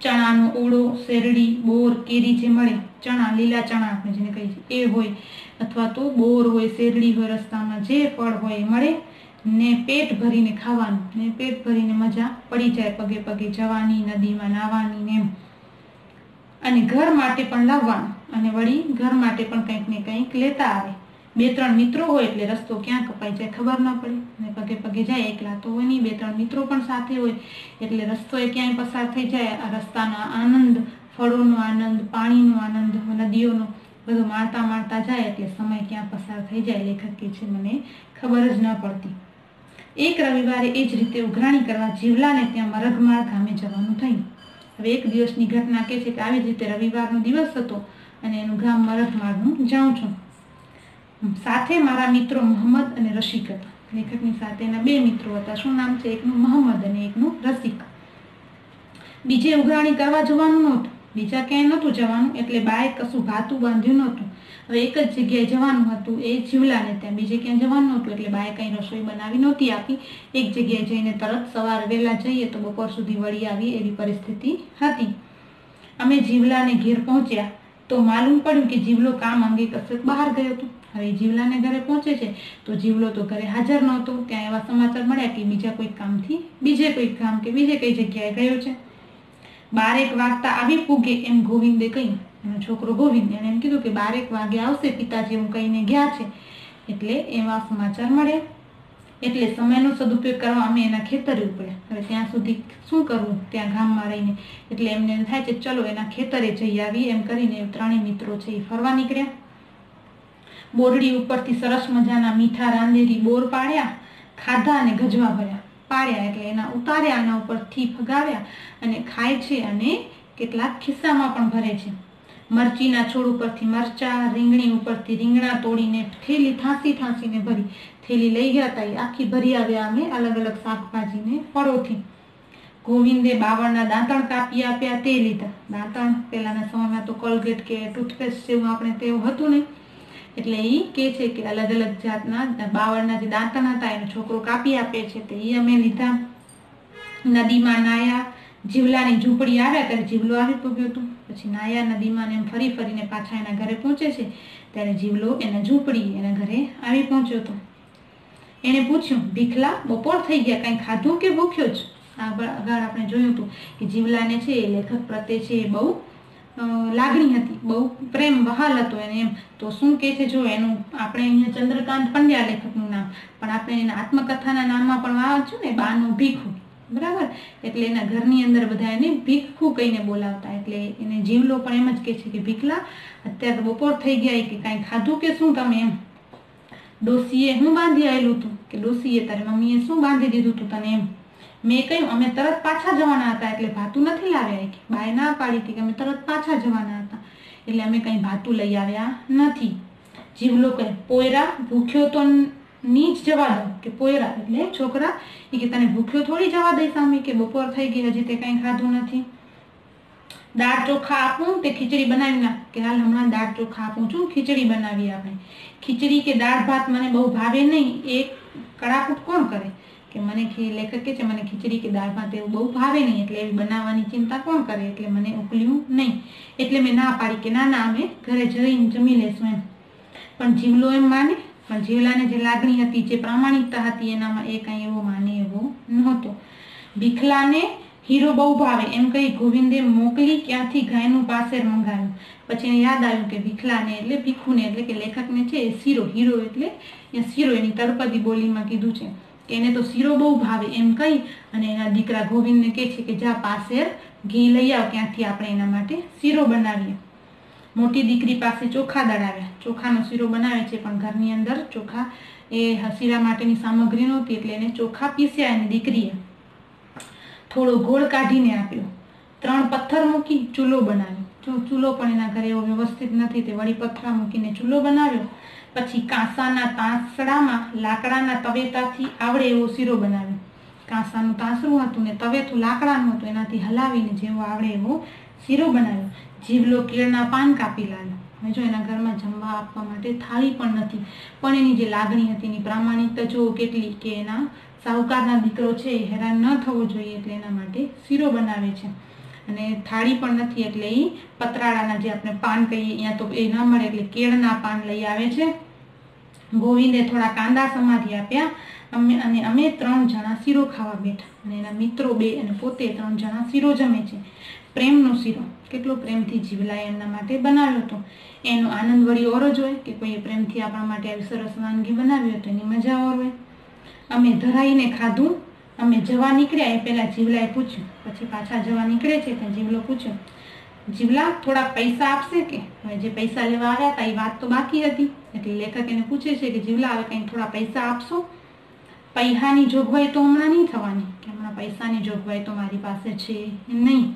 A: ચણાનો ઓળો, શેરડી, બોર, કેરી જે મળે, ચણા, લીલા ચણા આપણે જેને કહીએ છીએ એ હોય, અથવા તો બોર હોય, શેરડી હોય, રસ્તામાં જે ફળ હોય એ મળે ને પેટ ભરીને ખાવાનું ને પેટ ભરીને મજા પડી જાય પગે પગે જવાની, નદીમાં નાહવાની ને એમ. અને ઘર માટે પણ લાવવાનું, અને વળી ઘર માટે પણ કંઈક ને કંઈક લેતા આવે. 2-3 મિત્રો હોય એટલે રસ્તો ક્યાં કપાઈ જાય ખબર ના પડે, અને પગે પગે જાય. એકલા તો હોય નહીં, 2-3 મિત્રો પણ સાથે હોય એટલે રસ્તો એ ક્યાંય પસાર થઈ જાય. આ રસ્તાના આનંદ, ફળોનો આનંદ, પાણીનો આનંદ, નદીઓનો બધું માણતા માણતા જાય એટલે સમય ક્યાં પસાર થઈ જાય લેખક કે છે મને ખબર જ ન પડતી. એક રવિવારે એ જ રીતે ઉઘરાણી કરવા જીવલાને ત્યાં મરઘમાળ ગામે જવાનું થયું. હવે એક દિવસની ઘટના કે છે કે આવી જ રીતે રવિવારનો દિવસ હતો અને એનું ગામ મરઘમાળ હું જાઉં છું. સાથે મારા મિત્રો મોહમ્મદ અને રસિક હતા. લેખકની સાથે એના 2 મિત્રો હતા. શું નામ છે? એકનું મોહમ્મદ અને એકનું રસિક. બીજે ઉઘરાણી કરવા જવાનું નહોતું, બીજા ક્યાંય નહોતું જવાનું, એટલે બાએ કશું ભાતું બાંધ્યું નહોતું. હવે એક જ જગ્યાએ જવાનું હતું, એ જીવલાને ત્યાં. બીજે ક્યાંય જવાનું નહોતું એટલે બાએ કંઈ રસોઈ બનાવી નહોતી આપી. એક જગ્યાએ જઈને તરત સવારે વહેલા જઈએ તો બપોર સુધી વળી આવીએ એવી પરિસ્થિતિ હતી. અમે જીવલાને ઘેર પહોંચ્યા તો માલુમ પડ્યું કે જીવલો કામ અંગે કશેક બહાર ગયો હતો. હવે જીવલાને ઘરે પહોંચે છે તો જીવલો તો ઘરે હાજર નહોતો. ત્યાં એવા સમાચાર મળ્યા કે બીજા કોઈ કામથી બીજે કોઈ કામ કે બીજે કઈ જગ્યાએ ગયો છે. 12 વાગતા આવી પૂગે એમ ગોવિંદે કહ્યું. એનો છોકરો ગોવિંદ એને એમ કીધું કે 12 વાગે આવશે પિતાજી, હું કહીને ગયા છે. એટલે એવા સમાચાર મળે એટલે સમયનો સદુપયોગ કરવા અમે એના ખેતરે ઉપડ્યા. હવે ત્યાં સુધી શું કરવું ત્યાં ગામમાં રહીને, એટલે એમને એમ થાય છે ચલો એના ખેતરે જઈ આવી. એમ કરીને 3 મિત્રો છે એ ફરવા નીકળ્યા. બોરડી ઉપરથી સરસ મજાના મીઠા રાંધેરી બોર પાડ્યા, ખાધા અને ગજવા ભર્યા. પાડ્યા એટલે એના ઉતાર્યા, આના ઉપરથી ફગાવ્યા અને ખાય છે, અને કેટલાક ખિસ્સામાં પણ ભરે છે. મરચીના છોડ ઉપરથી મરચા, રીંગણી ઉપરથી રીંગણા તોડીને થેલી થાંસીને ભરી. થેલી લઈ ગયા હતા એ આખી ભરી આવ્યા અમે અલગ અલગ શાકભાજીને ફળોથી. ગોવિંદે બાવળના દાંતણ કાપી આપ્યા તે લીધા. દાંતણ પહેલાના સમયમાં તો કોલગેટ કે ટૂથપેસ્ટ જેવું આપણે તેવું હતું નહીં, એટલે એ કે છે કે અલગ અલગ જાતના બાવળના જે દાંતણ હતા એનો છોકરો કાપી આપે છે, તો એ અમે લીધા. નદીમાં નાયા, જીવલાની ઝૂંપડી આવ્યા ત્યારે જીવલો આવી પૂગ્યો હતો. પછી નાયા નદીમાં એમ ફરી ફરીને પાછા એના ઘરે પહોંચે છે ત્યારે જીવલો એના ઝૂંપડી એના ઘરે આવી પહોંચ્યો હતો. એને પૂછ્યું, ભીખલા, બપોર થઈ ગયા, કંઈ ખાધું કે ભૂખ્યો જ? આગળ આપણે જોયું હતું કે જીવલાને છે એ લેખક પ્રત્યે છે એ બહુ લાગણી હતી, બહુ પ્રેમ વહાલ હતો એને એમ. તો શું કે છે, જો એનું આપણે અહીંયા ચંદ્રકાંત પંડ્યા લેખકનું નામ, પણ આપણે એના આત્મકથાના નામમાં પણ વાંચ્યું ને, બાનું ભીખું, બરાબર. એટલે એના ઘરની અંદર બધા એને ભીખું કહીને બોલાવતા, એટલે એને જીવલો પણ એમ જ કહે છે કે ભીખલા, અત્યારે બપોર થઈ ગયા, કે કાંઈ ખાધું કે શું તમે એમ? ડોસીએ હું બાંધી આવેલું હતું, કે ડોસીએ તારી મમ્મીએ શું બાંધી દીધું હતું તને એમ? મેં કહ્યું, અમે તરત પાછા જવાના હતા, એટલે ભાતું નથી લાવ્યા. કે બાએ ના પાડી હતી કે અમે તરત પાછા જવાના હતા, એટલે અમે કંઈ ભાતું લઈ આવ્યા નથી. જીવલો કહે, પોયરા, ભૂખ્યો તો ની જ જવા દો, કે પોયરા એટલે છોકરા, એ કે તને ભૂખ્યો થોડી જવા દઈ સામે, કે બપોર થઈ ગઈ હજી તે કંઈ ખાધું નથી. દાળ ચોખા આપું તે ખીચડી બનાવી નાખ, કે હાલ હમણાં દાળ ચોખા આપું છું, ખીચડી બનાવીએ આપણે. ખીચડી કે દાળ ભાત મને બહુ ભાવે નહીં, એ કડાકૂટ કોણ કરે? કે મને લેખક કે છે મને ખીચડી કે દાળ ભાત એવું બહુ ભાવે નહીં, એટલે એવી બનાવવાની ચિંતા કોણ કરે, એટલે મને ઉકલ્યું નહીં. એટલે મેં ના પાડી કે ના ના, અમે ઘરે જઈને જમી લેશું એમ. પણ જીવલો એમ માને, પણ જીવલાને જે લાગણી હતી, જે પ્રામાણિકતા હતી એનામાં એ કાંઈ એવો માને એવો નહોતો. ભીખલાને હીરો બહુ ભાવે એમ કહી ગોવિંદે મોકલી ક્યાંથી ગાયનું પાસેર મંગાવ્યું. પછી એને યાદ આવ્યું કે ભીખલાને એટલે ભીખુને એટલે કે લેખકને છે એ શીરો, હીરો એટલે શીરો, એની તળપદી બોલીમાં કીધું છે કે એને તો શીરો બહુ ભાવે એમ કહી અને એના દીકરા ગોવિંદને કહે છે કે જા પાસેર ઘી લઈ આવ, ક્યાંથી આપણે એના માટે શીરો બનાવીએ. મોટી દીકરી પાસે ચોખા દળાવ્યા, ચોખાનો શીરો બનાવે છે, પણ ઘરની અંદર ચોખા એ શીરા માટેની સામગ્રી નહોતી, એટલે એને ચોખા પીસ્યા એની દીકરીએ. થોડો ગોળ કાઢીને આપ્યો. 3 પથ્થર મૂકી ચૂલો બનાવ્યો. જો ચૂલો પણ એના ઘરે એવો વ્યવસ્થિત નથી, તે વળી પથરા મૂકીને ચૂલો બનાવ્યો. પછી કાંસાના તાંસડામાં લાકડાના તવેતાથી આવડે એવો શીરો બનાવ્યો. કાંસાનું તાંસડું હતું ને તવેથું લાકડાનું હતું, એનાથી હલાવીને જેવો આવડે એવો શીરો બનાવ્યો. જીવલો કેળના પાન કાપી લાવ્યો. હવે જો એના ઘરમાં જમવા આપવા માટે થાળી પણ નથી, પણ એની જે લાગણી હતી એની પ્રામાણિકતા જો કેટલી, કે એના સાહુકારના દીકરો છે એ હેરાન ન થવો જોઈએ, એટલે એના માટે શીરો બનાવે છે. અને થાળી પણ નથી, એટલે એ પતરાળાના જે આપણે પાન કહીએ અહીંયા તો એ ન મળે, એટલે કેળના પાન લઈ આવે છે. ગોવિંદે થોડા કાંદા સમાધી આપ્યા અને અમે 3 જણા શીરો ખાવા બેઠા, અને એના મિત્રો 2 અને પોતે 3 જણા શીરો જમે છે. પ્રેમનો શીરો, કેટલો પ્રેમથી જીવલાએ એમના માટે બનાવ્યો હતો. એનો આનંદ વળી ઓર જ હોય કે કોઈએ પ્રેમથી આપણા માટે આવી સરસ વાનગી બનાવી હોય તો એની મજા ઓર હોય. અમે ધરાઈને ખાધું, અમે જવા નીકળ્યા એ પહેલા જીવલાએ પૂછ્યું. પછી પાછા જવા નીકળે છે ત્યાં જીવલો પૂછ્યો, જીવલા થોડા પૈસા આપશે કે? હવે જે પૈસા લેવા આવ્યા હતા એ વાત તો બાકી હતી, એટલે લેખક એને પૂછે છે કે જીવલા હવે કંઈ થોડા પૈસા આપશો? પૈસાની જોગવાઈ તો હમણાં નહીં થવાની, કે હમણાં પૈસાની જોગવાઈ તો મારી પાસે છે નહીં,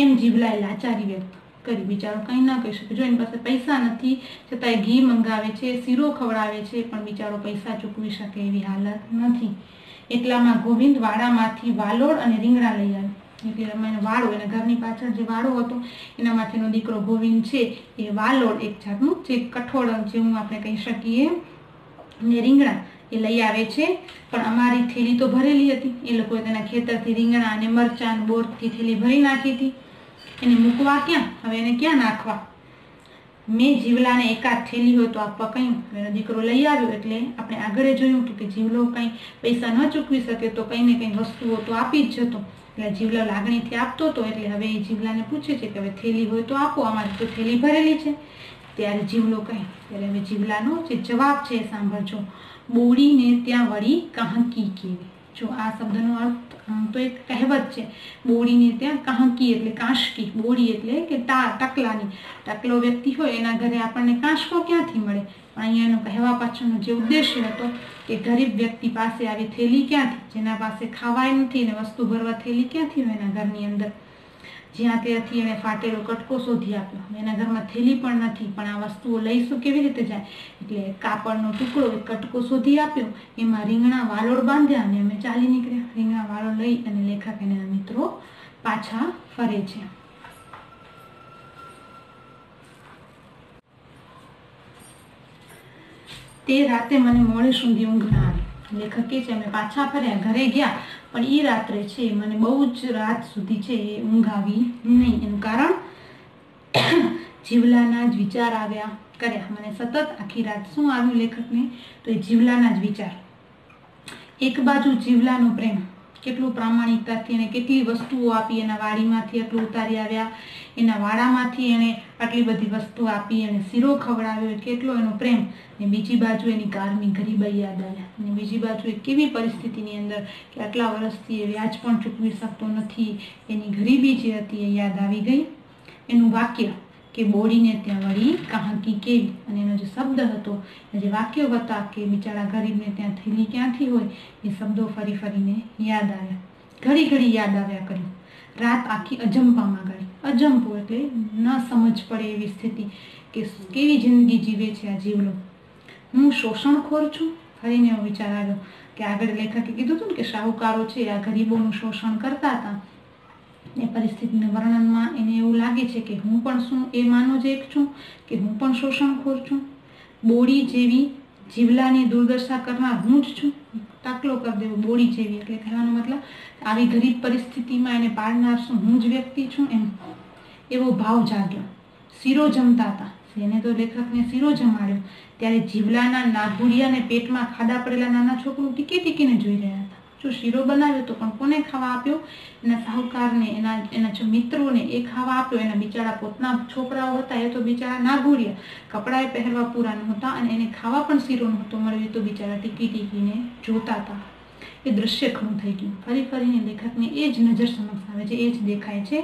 A: એમ જીવલાએ લાચારી વ્યક્ત કરી. બિચારો કંઈ ના કહી શકે, જો એની પાસે પૈસા નથી છતાંય ઘી મંગાવે છે, શીરો ખવડાવે છે, પણ બિચારો પૈસા ચૂકવી શકે એવી હાલત નથી. એટલામાં ગોવિંદ વાડામાંથી વાલોડ અને રીંગણા લઈ આવ્યો. એટલે એનો વાડો, એના ઘરની પાછળ જે વાડો હતો એનામાંથીનો દીકરો ગોવિંદ છે એ વાલોડ, એક જાતનું જે કઠોળ જેવું આપણે કહી શકીએ, ને રીંગણા એ લઈ આવે છે. પણ અમારી થેલી તો ભરેલી હતી, એ લોકોએ તેના ખેતરથી રીંગણા અને મરચાં બોરથી થેલી ભરી નાખી હતી. એને મૂકવા ક્યાં? હવે એને ક્યાં નાખવા? મેં જીવલાને એકાદ થેલી હોય તો આપવા કહ્યું. એનો દીકરો લઈ આવ્યો, એટલે આપણે આગળ જોયું કે જીવલો કંઈ પૈસા ન ચૂકવી શકે તો કંઈ ને કંઈ વસ્તુઓ તો આપી જ જતો. એટલે જીવલો લાગણીથી આપતો હતો, એટલે હવે એ જીવલાને પૂછે છે કે હવે થેલી હોય તો આપો, અમારી તો થેલી ભરેલી છે. ત્યારે જીવલો કહે, ત્યારે હવે જીવલાનો જે જવાબ છે એ સાંભળજો. બોડીને ત્યાં વળી કાહકી કેવી. જો આ શબ્દનો અર્થ તો એક કહેવત છે, બોડીને ત્યાં કાહકી એટલે કાંશકી. બોડી એટલે કે ટકલાની, ટકલો વ્યક્તિ હોય એના ઘરે આપણને કાંશકો ક્યાંથી મળે? પણ અહીંયા એનો કહેવા પાછળનો જે ઉદ્દેશ્ય હતો કે ગરીબ વ્યક્તિ પાસે આવી થેલી ક્યાંથી, જેના પાસે ખાવાય નથી ને વસ્તુ ભરવા થેલી ક્યાંથી હોય એના ઘરની અંદર. જ્યાં ત્યાંથી એણે ફાટેલો કટકો શોધી આપ્યો. એના ઘરમાં થેલી પણ નથી, પણ આ વસ્તુઓ લઈશું કેવી રીતે જાય? એટલે કાપડનો ટુકડો, એક કટકો શોધી આપ્યો, એમાં રીંગણા વાલોડ બાંધ્યા અને અમે ચાલી નીકળ્યા. રીંગણા વાલોડ લઈ અને લેખક અને મિત્રો પાછા ફરે છે. તે રાતે મને મોડે સુધી ઊંઘ ના આવી. લેખક કહે છે અમે પાછા ફર્યા, ઘરે ગયા, પણ એ રાત્રે છે મને બહુ જ રાત સુધી છે એ ઊંઘ આવી નહીં. એનું કારણ જીવલાના જ વિચાર આવ્યા કર્યા. મને સતત આખી રાત શું આવ્યું લેખકને? તો એ જીવલાના જ વિચાર. એક બાજુ જીવલાનો પ્રેમ, કેટલું પ્રામાણિકતાથી એને કેટલી વસ્તુઓ આપી, એના વાડીમાંથી આટલું ઉતારી આવ્યા, એના વાડામાંથી એણે આટલી બધી વસ્તુ આપી, એને શીરો ખવડાવ્યો, કેટલો એનો પ્રેમ. ને બીજી બાજુ એની કારની ગરીબાઈ યાદ આવ્યા. અને બીજી બાજુ એક કેવી પરિસ્થિતિની અંદર કે આટલા વર્ષથી એ વ્યાજ પણ ચૂકવી શકતો નથી, એની ગરીબી જે હતી એ યાદ આવી ગઈ. એનું વાક્ય કે બોડીને ત્યાં વળી કહાકી કેવી, અને એનો જે શબ્દ હતો, જે વાક્યો હતા કે બિચારા ગરીબને ત્યાં થેલી ક્યાંથી હોય, એ શબ્દો ફરી ફરીને યાદ આવ્યા. ઘડી ઘડી યાદ આવ્યા કર્યું. રાત આખી અજંપામાં ગઈ. અજંપો એટલે ન સમજ પડે એવી સ્થિતિ કે કેવી જિંદગી જીવે છે આ જીવલો. હું શોષણખોર છું? ફરીને એવો વિચાર આવ્યો કે આગળ લેખકે કીધું હતું ને કે શાહુકારો છે આ ગરીબોનું શોષણ કરતા હતા. એ પરિસ્થિતિના વર્ણનમાં એને એવું લાગે છે કે હું પણ શું એ માનો જ એક છું, કે હું પણ શોષણખોર છું. બોડી જેવી જીવલાની દુર્દશા કરનાર હું જ છું. દાખલો કરી દેવો બોડી જેવી એટલે કહેવાનો મતલબ આવી ગરીબ પરિસ્થિતિમાં એને પાડનાર શું હું જ વ્યક્તિ છું, એમ એવો ભાવ જાગ્યો. શીરો જમતા હતા, એને તો લેખકને શીરો જમાડ્યો, ત્યારે જીવલાના નાગુડિયાને પેટમાં ખાડા પડેલા નાના છોકરું ટીકી ટીકીને જોઈ રહ્યા હતા. જો શીરો બનાવ્યો તો પણ કોને ખાવા આપ્યો? એના સાહુકારને, એના જો મિત્રોને એ ખાવા આપ્યો. એના બિચારા પોતાના છોકરાઓ હતા, એ તો બિચારા નાગુડિયા, કપડાએ પહેરવા પૂરા નહોતા અને એને ખાવા પણ શીરો નહોતો મળ્યો, એ તો બિચારા ટીકી ટીકીને જોતા હતા. એ દ્રશ્ય ઘણું થઈ ગયું. ફરી ફરીને લેખકને એ જ નજર સમક્ષ આવે છે, એ જ દેખાય છે.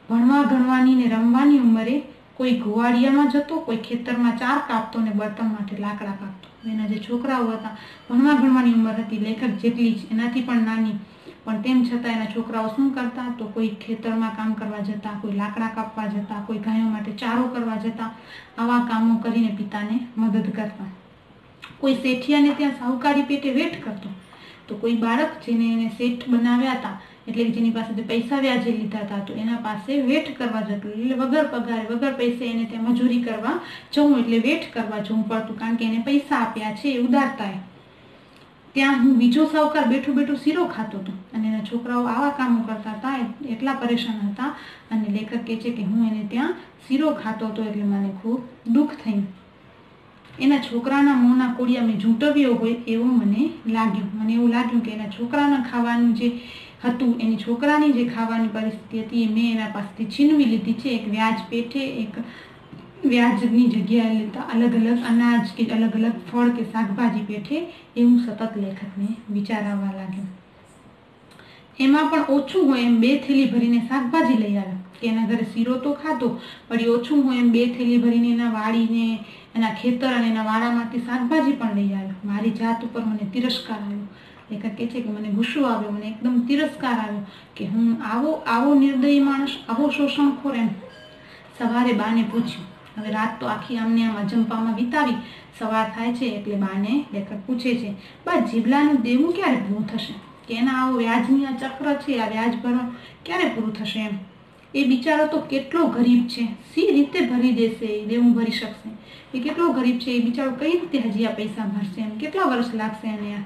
A: ભણવા ગણવાની ને રમવાની ઉંમરે કોઈ ગોવાળિયામાં જતો, કોઈ ખેતરમાં ચાર કાપતો ને બળતણ માટે લાકડા કાપતો. એના જે છોકરાઓ હતા, ભણવા ગણવાની ઉંમર હતી લેખક જેટલી જ, એનાથી પણ નાની, પણ તેમ છતાં એના છોકરાઓ શું કરતા? તો કોઈ ખેતરમાં કામ કરવા જતા, કોઈ લાકડા કાપવા જતા, કોઈ ગાયો માટે ચારો કરવા જતા. આવા કામો કરીને પિતાને મદદ કરતા. કોઈ શેઠિયાને ત્યાં સાહુકારી પેટે વેઠ કરતો, તો કોઈ બાળક જેને એને શેઠ બનાવ્યા હતા, એટલે જેની પાસેથી પૈસા વ્યાજે લીધા હતા, તો એના પાસે વેઠ કરવા જતું. એટલે વગર પગારે વગર પૈસે એને ત્યાં મજૂરી કરવા જવું, એટલે વેઠ કરવા જવું પડતું, કારણ કે એને પૈસા આપ્યા છે એ ઉદારતાએ. ત્યાં હું બીજો સાહુકાર બેઠો બેઠો શીરો ખાતો હતો અને એના છોકરાઓ આવા કામો કરતા હતા, એટલા પરેશાન હતા. અને લેખક કહે છે કે હું એને ત્યાં શીરો ખાતો હતો એટલે મને ખૂબ દુઃખ થયું. એના છોકરાના મોંના કોડિયા મેં ઝૂંટવ્યો હોય એવું મને લાગ્યું. મને એવું લાગ્યું કે એના છોકરાના ખાવાનું જે હતું, એની છોકરાની જે ખાવાની પરિસ્થિતિ હતી, એ મેં એના પાસેથી છીનવી લીધી છે. એક વ્યાજ પેઠે, એક વ્યાજની જગ્યાએ લેતા અલગ અલગ અનાજ કે અલગ અલગ ફળ કે શાકભાજી પેઠે, એવું સતત લેખકને વિચાર આવવા લાગ્યો. એમાં પણ ઓછું હોય એમ 2 થેલી ભરીને શાકભાજી લઈ આવ્યો, કે એના ઘરે શીરો તો ખાધો, પણ ઓછું હોય એમ 2 થેલી ભરીને એના વાડીને, એના ખેતર અને એના વાડામાંથી શાકભાજી પણ લઈ આવ્યો. મારી જાત ઉપર મને તિરસ્કાર આવ્યો. લેખક કહે છે કે મને ગુસ્સો આવ્યો, મને એકદમ તિરસ્કાર આવ્યો કે હું આવો નિર્દયી માણસ, આવો શોષણખોર. એમ સવારે બાને પૂછ્યું. હવે રાત તો આખી આમને આમ અજંપામાં વિતાવી. સવાર થાય છે એટલે બાને લેખક પૂછે છે, બા જીવલાનું દેવું ક્યારે પૂરું થશે? કે એના આવો વ્યાજની આ ચક્ર છે, આ વ્યાજ ભરવા ક્યારે પૂરું થશે? એમ એ બિચારો તો કેટલો ગરીબ છે, સી રીતે ભરી દેશે, એ દેવું ભરી શકશે? એ કેટલો ગરીબ છે, એ બિચારો કઈ રીતે હજી આ પૈસા ભરશે? એમ કેટલા વર્ષ લાગશે એને? આ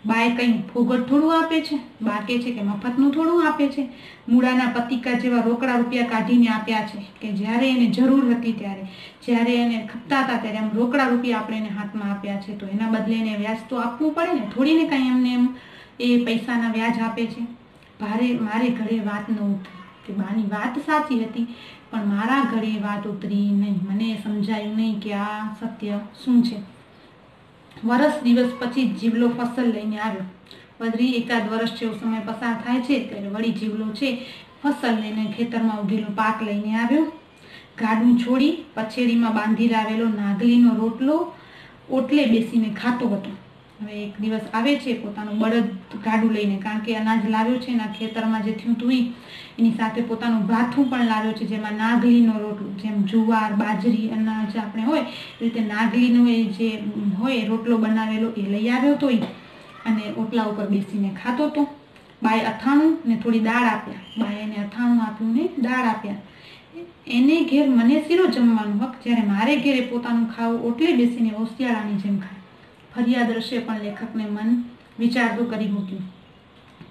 A: બાએ કઈ ફોગટ થોડું આપે છે? બા કહે છે કે મફતનું થોડું આપે છે? મૂળાના પતિકા જેવા રોકડા રૂપિયા કાઢીને આપ્યા છે, કે જ્યારે એને જરૂર હતી ત્યારે, જ્યારે એને ખપતા હતા ત્યારે એમ રોકડા રૂપિયા આપણે એને હાથમાં આપ્યા છે, તો એના બદલે એને વ્યાજ તો આપવું પડે ને. થોડીને કાંઈ એમને એમ એ પૈસાના વ્યાજ આપે છે. મારે ઘરે વાત ન ઉતરી, કે બાની વાત સાચી હતી, પણ મારા ઘરે વાત ઉતરી નહીં. મને સમજાયું નહીં કે આ સત્ય શું છે. વરસ દિવસ પછી જીવલો ફસલ લઈને આવ્યો. બદરી એકાદ વર્ષ જેવો સમય પસાર થાય છે ત્યારે વળી જીવલો છે ફસલ લઈને ખેતરમાં ઉગેલો પાક લઈને આવ્યો. ગાડું છોડી પછેડીમાં બાંધી લાવેલો નાગલીનો રોટલો ઓટલે બેસીને ખાતો હતો. હવે એક દિવસ આવે છે પોતાનું બળદ ગાડું લઈને, કારણ કે અનાજ લાવ્યો છે એના ખેતરમાં જે થયું હતું એની સાથે પોતાનું ભાથું પણ લાવ્યો છે, જેમાં નાગલીનો રોટલો, જેમ જુવાર બાજરી અનાજ આપણે હોય એ રીતે નાગલીનો એ જે હોય રોટલો બનાવેલો એ લઈ આવ્યો હતો અને ઓટલા ઉપર બેસીને ખાતો હતો. બાએ અથાણું ને થોડી દાળ આપ્યા. બાએ એને અથાણું આપ્યું ને દાળ આપ્યા. એને ઘેર મને શીરો જમવાનો હક, જ્યારે મારે ઘેરે પોતાનું ખાવું ઓટલે બેસીને ઓશિયાળાની જેમ ખાય. ફરિયાદ દ્રશ્ય પણ લેખકને મન વિચારતું કરી મૂક્યું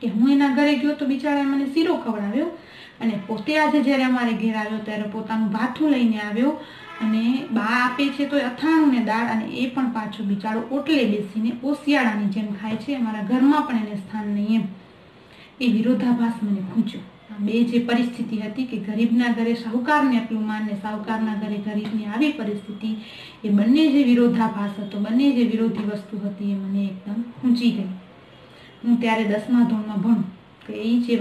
A: કે હું એના ઘરે ગયો તો બિચારાએ મને શીરો ખવડાવ્યો, અને પોતે આજે જ્યારે અમારે ઘેર આવ્યો ત્યારે પોતાનું ભાથું લઈને આવ્યો, અને બા આપે છે તો અથાણું ને દાળ, અને એ પણ પાછો બિચારો ઓટલે બેસીને ઓશિયાળાની જેમ ખાય છે. અમારા ઘરમાં પણ એને સ્થાન નહીં. એ વિરોધાભાસ મને ખૂંચ્યો. બે જે પરિસ્થિતિ હતી કે ગરીબના ઘરે શાહુકારને આટલું માન ને શાહુકારના ઘરે ગરીબની આવી પરિસ્થિતિ, એ બંને જે વિરોધાભાસ હતો, બંને જે વિરોધી વસ્તુ હતી, એ મને એકદમ ખૂંચી ગઈ. હું ત્યારે 10મા ધોરણમાં ભણું કે એ જે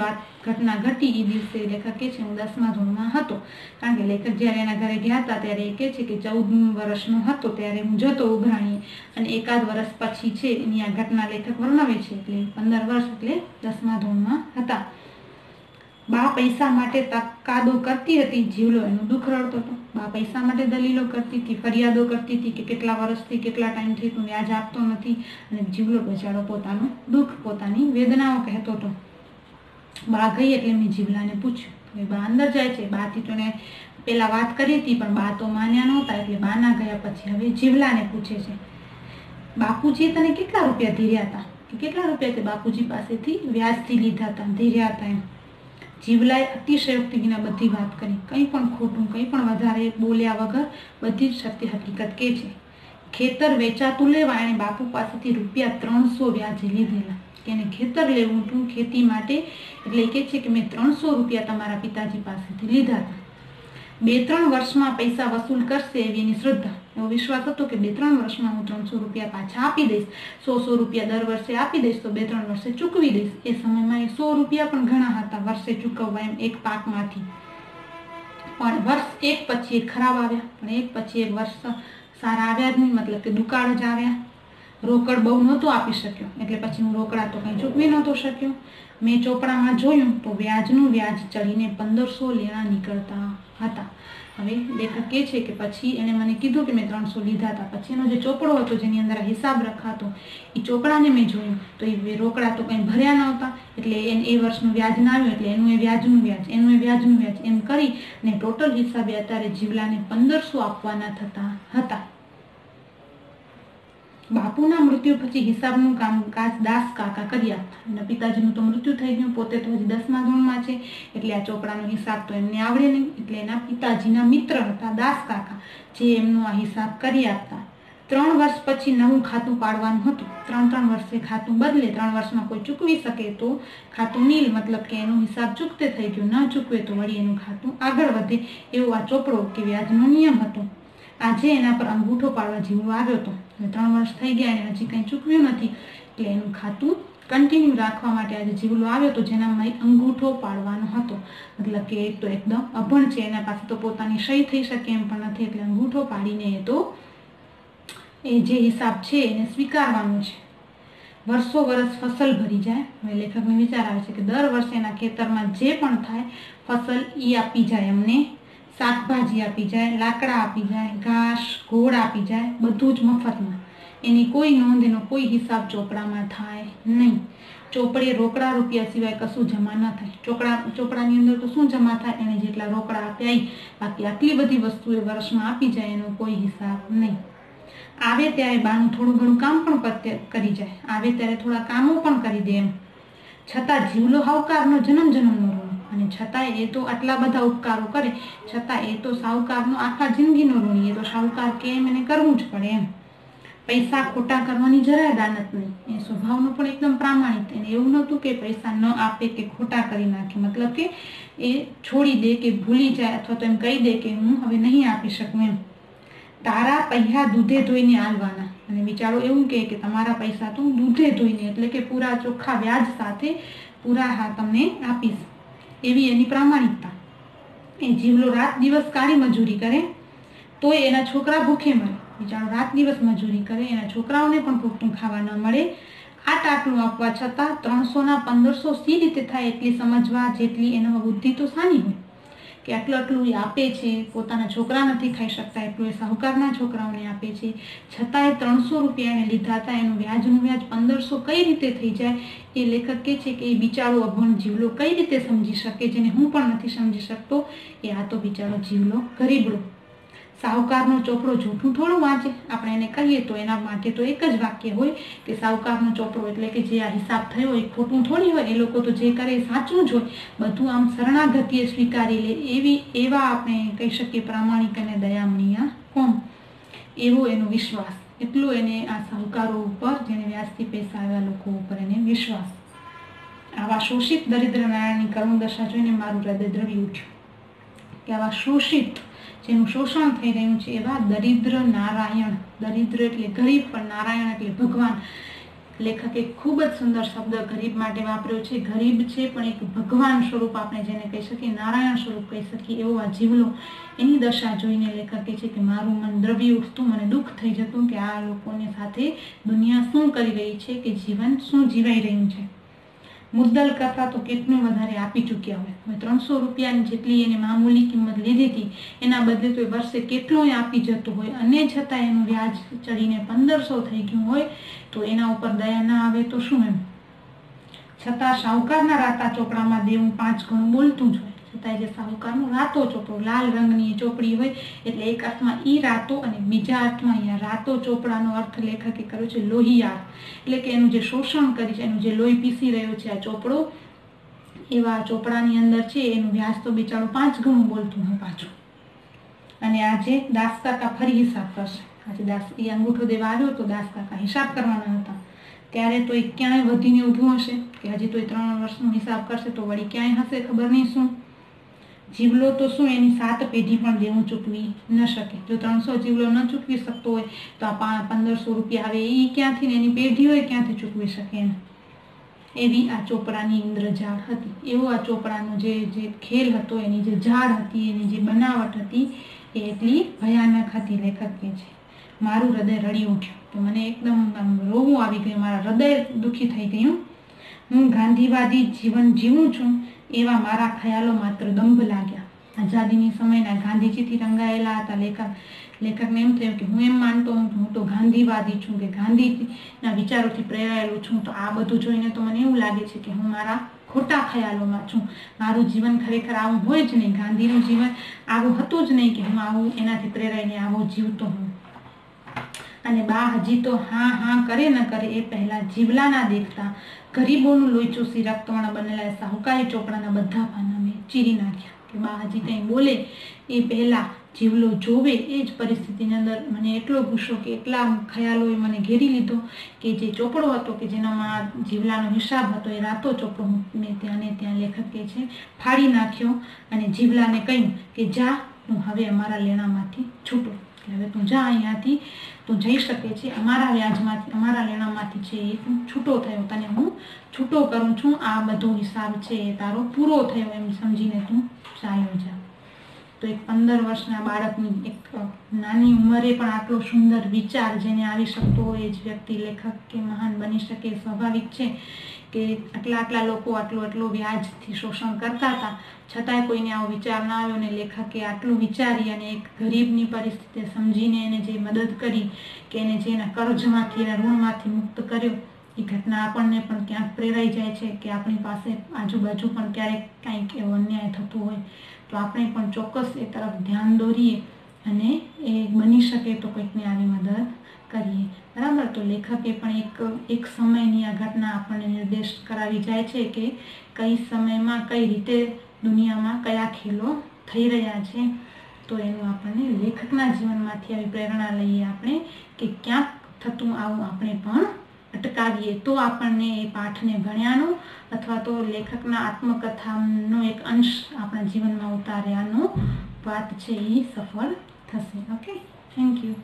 A: ઘટના ઘટી એ દિવસે લેખક કહે છે હું 10મા ધોરણમાં હતો, કારણ કે લેખક જ્યારે એના ઘરે ગયા હતા ત્યારે એ કહે છે કે 14 વર્ષનો હતો ત્યારે હું જતો ઉઘરાણીએ, અને એકાદ વર્ષ પછી છે એની આ ઘટના લેખક વર્ણવે છે, એટલે 15 વર્ષ એટલે 10મા ધોરણમાં હતા. બા પૈસા માટે તકાદો કરતી હતી, જીવલો એનું દુઃખ રડતો હતો. બા પૈસા માટે દલીલો કરતી હતી, ફરિયાદો કરતી હતી કે કેટલા વર્ષથી કેટલા ટાઈમથી તું વ્યાજ આપતો નથી, અને જીવલો બચારો પોતાનું દુઃખ પોતાની વેદનાઓ કહેતો હતો. બા ગઈ એટલે મેં જીવલાને પૂછ્યું, હવે બા અંદર જાય છે. બાથી તો એને પેલા વાત કરી હતી પણ બા તો માન્યા નહોતા, એટલે બા ના ગયા પછી હવે જીવલાને પૂછે છે, બાપુજી તને કેટલા રૂપિયા ધીર્યા હતા, કે કેટલા રૂપિયા તે બાપુજી પાસેથી વ્યાજથી લીધા હતા, ધીર્યા હતા એમ. જીવલાએ અતિશયોક્તિ વિના બધી વાત કરી, કંઈ પણ ખોટું કંઈ પણ વધારે બોલ્યા વગર બધી જ સત્ય હકીકત કહે છે. ખેતર વેચાતું લેવા એણે બાપુ પાસેથી રૂપિયા 300 વ્યાજે લીધેલા, કે એને ખેતર લેવું હતું ખેતી માટે, એટલે એ કહે છે કે મેં 300 રૂપિયા તમારા પિતાજી પાસેથી લીધા હતા. 2-3 વર્ષમાં પૈસા વસૂલ કરશે એવી એની શ્રદ્ધા, એવો વિશ્વાસ હતો કે 2-3 વર્ષમાં હું 300 રૂપિયા પાછા આપી દઈશ, 100 રૂપિયા દર વર્ષે આપી દઈશ તો 2-3 વર્ષે ચૂકવી દઈશ. એ સમયમાં એ 100 રૂપિયા પણ ઘણા હતા વર્ષે ચૂકવવા એમ એક પાકમાંથી. પણ વર્ષ એક પછી એક ખરાબ આવ્યા, પણ એક પછી એક વર્ષ સારા આવ્યા જ નહીં, મતલબ કે દુકાળ જ આવ્યા. રોકડ બહુ નહોતો આપી શક્યો, એટલે પછી હું રોકડા તો કંઈ ચૂકવી નહોતો શક્યો. મેં ચોપડામાં જોયું તો વ્યાજનું વ્યાજ ચડીને 1500 લેણા નીકળતા હતા. હવે લેખક કહે છે કે પછી એને મને કીધું કે મેં 300 લીધા હતા. પછી એનો જે ચોપડો હતો જેની અંદર હિસાબ રખાતો, એ ચોપડાને મેં જોયું તો એ રોકડા તો કંઈ ભર્યા નહોતા, એટલે એ વર્ષનું વ્યાજ ના આવ્યું, એટલે એનું એ વ્યાજનું વ્યાજ, એનું એ વ્યાજનું વ્યાજ, એમ કરી ને ટોટલ હિસાબે અત્યારે જીવલાને 1500 આપવાના થતા હતા. બાપુના મૃત્યુ પછી હિસાબનું કામકાજ દાસ કાકા કરી આપતા. એના પિતાજીનું તો મૃત્યુ થઈ ગયું, પોતે તો હજી 10મા ધોરણમાં છે, એટલે આ ચોપડાનો હિસાબ તો એમને આવડે નહીં, એટલે એના પિતાજીના મિત્ર હતા દાસ કાકા, જે એમનો આ હિસાબ કરી આપતા. 3 વર્ષ પછી નવું ખાતું પાડવાનું હતું. 3 વર્ષે ખાતું બદલે, 3 વર્ષમાં કોઈ ચૂકવી શકે તો ખાતું નીલ, મતલબ કે એનો હિસાબ ચૂકતે થઈ ગયો, ન ચૂકવે તો વળી એનું ખાતું આગળ વધે, એવો આ ચોપડો કે વ્યાજનો નિયમ હતો. આજે એના પર અંગૂઠો પાડવા જેવો આવ્યો હતો. 3 વર્ષ થઈ ગયા અને હજી કંઈ ચૂકવ્યું નથી, એટલે એનું ખાતું કન્ટિન્યુ રાખવા માટે આજે જીવલો આવ્યો હતો, જેનામાં અંગૂઠો પાડવાનો હતો. મતલબ કે એક તો એકદમ અભણ છે, એના પાસે તો પોતાની સહી થઈ શકે એમ પણ નથી, એટલે અંગૂઠો પાડીને એ તો એ જે હિસાબ છે એને સ્વીકારવાનું છે. વર્ષો વર્ષ ફસલ ભરી જાય. હવે લેખકને વિચાર આવે છે કે દર વર્ષે એના ખેતરમાં જે પણ થાય ફસલ એ આપી જાય, એમને શાકભાજી આપી જાય, લાકડા આપી જાય, ઘાસ ઘોળ આપી જાય, બધું જ મફતમાં. એની કોઈ નોંધ, એનો કોઈ હિસાબ ચોપડામાં થાય નહીં. ચોપડે રોકડા રૂપિયા સિવાય કશું જમા ન થાય. ચોપડાની અંદર તો શું જમા થાય, એને જેટલા રોકડા આપ્યા, બાકી આટલી બધી વસ્તુ એ વર્ષમાં આપી જાય, એનો કોઈ હિસાબ નહીં. આવે ત્યારે બાનું થોડું ઘણું કામ પણ કરી જાય, આવે ત્યારે થોડા કામો પણ કરી દે એમ. છતાં જીવલો સાહુકારનો જન્મનો ઋણી, અને છતાં એ તો આટલા બધા ઉપકારો કરે, છતાં એ તો સાહુકારનો આખા જિંદગીનો ઋણી. એ તો સાહુકાર કેમ એને કરવું જ પડે એમ. પૈસા ખોટા કરવાની જરાય દાનત નહીં. એ સ્વભાવનો પણ એકદમ પ્રામાણિક. એને એવું નહોતું કે પૈસા ન આપે કે ખોટા કરી નાખે, મતલબ કે એ છોડી દે કે ભૂલી જાય, અથવા તો એમ કહી દે કે હું હવે નહીં આપી શકું એમ. તારા પૈસા દૂધે ધોઈને આલવાના, અને બિચારો એવું કહે કે તમારા પૈસા તો દૂધે ધોઈને, એટલે કે પૂરા ચોખ્ખા વ્યાજ સાથે પૂરા તમને આપીશ, એવી એની પ્રામાણિકતા. એ જીવલો રાત દિવસ કાળી મજૂરી કરે, તો એના છોકરા ભૂખે મરે, બિચારો રાત દિવસ મજૂરી કરે, એના છોકરાઓને પણ પૂરતું ખાવા ન મળે. આટલું આપવા છતાં 300 ના 1500 સી રીતે થાય એટલી સમજવા જેટલી એનો બુદ્ધિ તો સાની હોય કે આટલું આપે છે, પોતાના છોકરા નથી ખાઈ શકતા એટલું એ સાહુકારના છોકરાઓને આપે છે, છતાંય 300 રૂપિયા એને લીધા હતા, એનું વ્યાજનું વ્યાજ 1500 કઈ રીતે થઈ જાય એ લેખક કહે છે કે એ બિચારો અભણ જીવલો કઈ રીતે સમજી શકે, જેને હું પણ નથી સમજી શકતો, એ આ તો બિચારો જીવલો ગરીબડો. સાહુકારનો ચોપડો જૂઠું થોડું વાંચે, આપણે એને કહીએ તો એના માટે તો એક જ વાક્ય હોય કે સાહુકારનો ચોપડો એટલે કે જે આ હિસાબ થયો એ ખોટું થોડી હોય, એ લોકો તો જે કરે એ સાચું જ હોય, બધું આમ શરણાગતિએ સ્વીકારી લે, એવા આપણે કહી શકીએ પ્રામાણિક અને દયામણીયા કોણ, એવો એનો વિશ્વાસ, એટલો એને આ સાહુકારો ઉપર, જેને વ્યાજથી પૈસા આવ્યા લોકો ઉપર એને વિશ્વાસ. આવા શોષિત દરિદ્ર નારાયણની કરુણ દશા જોઈને મારું હૃદય દ્રવી ઉઠ્યું કે આવા શોષિત, જેનું શોષણ થઈ રહ્યું છે, એવા દરિદ્ર નારાયણ, દરિદ્ર એટલે ગરીબ પણ નારાયણ એટલે ભગવાન. લેખકે ખૂબ જ સુંદર શબ્દ ગરીબ માટે વાપર્યો છે. ગરીબ છે પણ એક ભગવાન સ્વરૂપ આપણે જેને કહી શકીએ, નારાયણ સ્વરૂપ કહી શકીએ, એવો આ જીવલો, એની દશા જોઈને લેખક કહે છે કે મારું મન દ્રવી ઉઠતું, મને દુઃખ થઈ જતું કે આ લોકોની સાથે દુનિયા શું કરી રહી છે, કે જીવન શું જીવાઈ રહ્યું છે. મુદ્દલ કરતાં તો કેટલું વધારે આપી ચૂક્યા હોય. હવે 300 રૂપિયાની જેટલી એને મામૂલી કિંમત લીધી હતી એના બદલે તો વર્ષે કેટલું આપી જતું હોય, અને છતાં એનું વ્યાજ ચડીને 1500 થઈ ગયું હોય તો એના ઉપર દયા ના આવે તો શું એમ. છતાં સાહુકારના રાતા ચોપડામાં દેવું 5 ગણું બોલતું જ હોય, છતાં જે સાહુકારનો રાતો ચોપડો લાલ રંગની ચોપડી હોય એટલે એક અર્થમાં ઈ રાતો અને બીજા અર્થમાં અહીંયા રાતો ચોપડાનો અર્થ લેખકે કર્યો છે લોહિયાળ, એટલે કે એનું જે શોષણ કરી છે, એનું જે લોહી પીસી રહ્યો છે આ ચોપડો, એવા ચોપડાની અંદર છે એનું વ્યાજ તો બિચારું 5 ગણું બોલતું હોય પાછું. અને આજે દાસ કાકા ફરી હિસાબ કરશે. આજે એ અંગૂઠો દેવા આવ્યો તો દાસ કાકા હિસાબ કરવાના હતા, ત્યારે તો એ ક્યાંય વધીને ઊભું હશે કે હજી તો એ 3 વર્ષનો હિસાબ કરશે તો વળી ક્યાંય હશે ખબર નહીં શું. જીવલો તો શું એની 7 પેઢી પણ દેવું ચૂકવી ન શકે. જો 300 જીવલો ન ચૂકવી શકતો હોય તો આ 1500 રૂપિયા આવે એ ક્યાંથી ને એની પેઢી હોય ક્યાંથી ચૂકવી શકે એને. એવી આ ચોપડાની ઇન્દ્રજાળ હતી, એવો આ ચોપડાનો જે ખેલ હતો, એની જે ઝાડ હતી, એની જે બનાવટ હતી એ એટલી ભયાનક હતી. લેખક કહે છે મારું હૃદય રડી ઉઠ્યું, તો મને એકદમ રોવું આવી ગયું, મારા હૃદય દુઃખી થઈ ગયું. હું ગાંધીવાદી જીવન જીવું છું એવા મારા ખ્યાલો માત્ર દંભ લાગ્યા. આઝાદીની સમયના ગાંધીજીથી રંગાયેલા હતા. લેખકને એમ થયું કે હું એમ માનતો હું તો ગાંધીવાદી છું, કે ગાંધીના વિચારોથી પ્રેરાયેલું છું, તો આ બધું જોઈને તો મને એવું લાગે છે કે હું મારા ખોટા ખ્યાલોમાં છું. મારું જીવન ખરેખર આવું હોય જ નહીં, ગાંધીનું જીવન આવું હતું જ નહીં કે હું આવું એનાથી પ્રેરાઈને આવો જીવતો હું. અને બા હજી તો હા કરે ન કરે એ પહેલા જીવલાના દેખતા ગરીબોનું લોહી ચૂસી રક્તવાળા બનેલા સાહુકારી ચોપડાના બધા પાના મેં ચીરી નાખ્યા. કે બા હજી કંઈ બોલે એ પહેલા જીવલો જોવે એ જ પરિસ્થિતિની અંદર મને એટલો ગુસ્સો કે એટલા ખ્યાલોએ મને ઘેરી લીધો કે જે ચોપડો હતો કે જેનામાં જીવલાનો હિસાબ હતો એ રાતો ચોપડો મેં ત્યાં લેખક કહે છે ફાડી નાખ્યો અને જીવલાને કહ્યું કે જા તું હવે અમારા લેણામાંથી છૂટો, હવે તું જા અહીંયાથી, તું જઈ શકે છે, અમારા વ્યાજમાંથી અમારા લેણામાંથી છે એ તું છૂટો થયો, તને હું છૂટો કરું છું, આ બધો હિસાબ છે એ તારો પૂરો થયો એમ સમજીને તું ચાલ્યો જા. તો એક 15 વર્ષના બાળકની એક નાની ઉંમરે પણ આટલો સુંદર વિચાર જેને આવી શકતો હોય એ જ વ્યક્તિ લેખક કે મહાન બની શકે. સ્વાભાવિક છે કે આટલા લોકો આટલો વ્યાજથી શોષણ કરતા હતા, છતાંય કોઈને આવો વિચાર ના આવ્યો, અને લેખકે આટલું વિચારી અને એક ગરીબની પરિસ્થિતિ સમજીને એને જે મદદ કરી કે એને જે એના કર્જમાંથી એના ઋણમાંથી મુક્ત કર્યો, એ ઘટના આપણને પણ ક્યાંક પ્રેરાઈ જાય છે કે આપણી પાસે આજુબાજુ પણ ક્યારેક કાંઈક એવો અન્યાય થતો હોય તો આપણે પણ ચોક્કસ એ તરફ ધ્યાન દોરીએ અને એ બની શકે તો કંઈકને આવી મદદ કરીએ. બરાબર. તો લેખકે પણ એક સમયની આ ઘટના આપણને નિર્દેશ કરાવી જાય છે કે કઈ સમયમાં કઈ રીતે દુનિયામાં કયા ખેલો થઈ રહ્યા છે. તો એનું આપણને લેખકના જીવનમાંથી આવી પ્રેરણા લઈએ આપણે કે ક્યાંક થતું આવું આપણે પણ અટકાવીએ તો આપણને એ પાઠને ભણ્યાનો અથવા તો લેખકના આત્મકથાનો એક અંશ આપણા જીવનમાં ઉતાર્યાનો વાત છે એ સફળ થશે. Okay, thank you.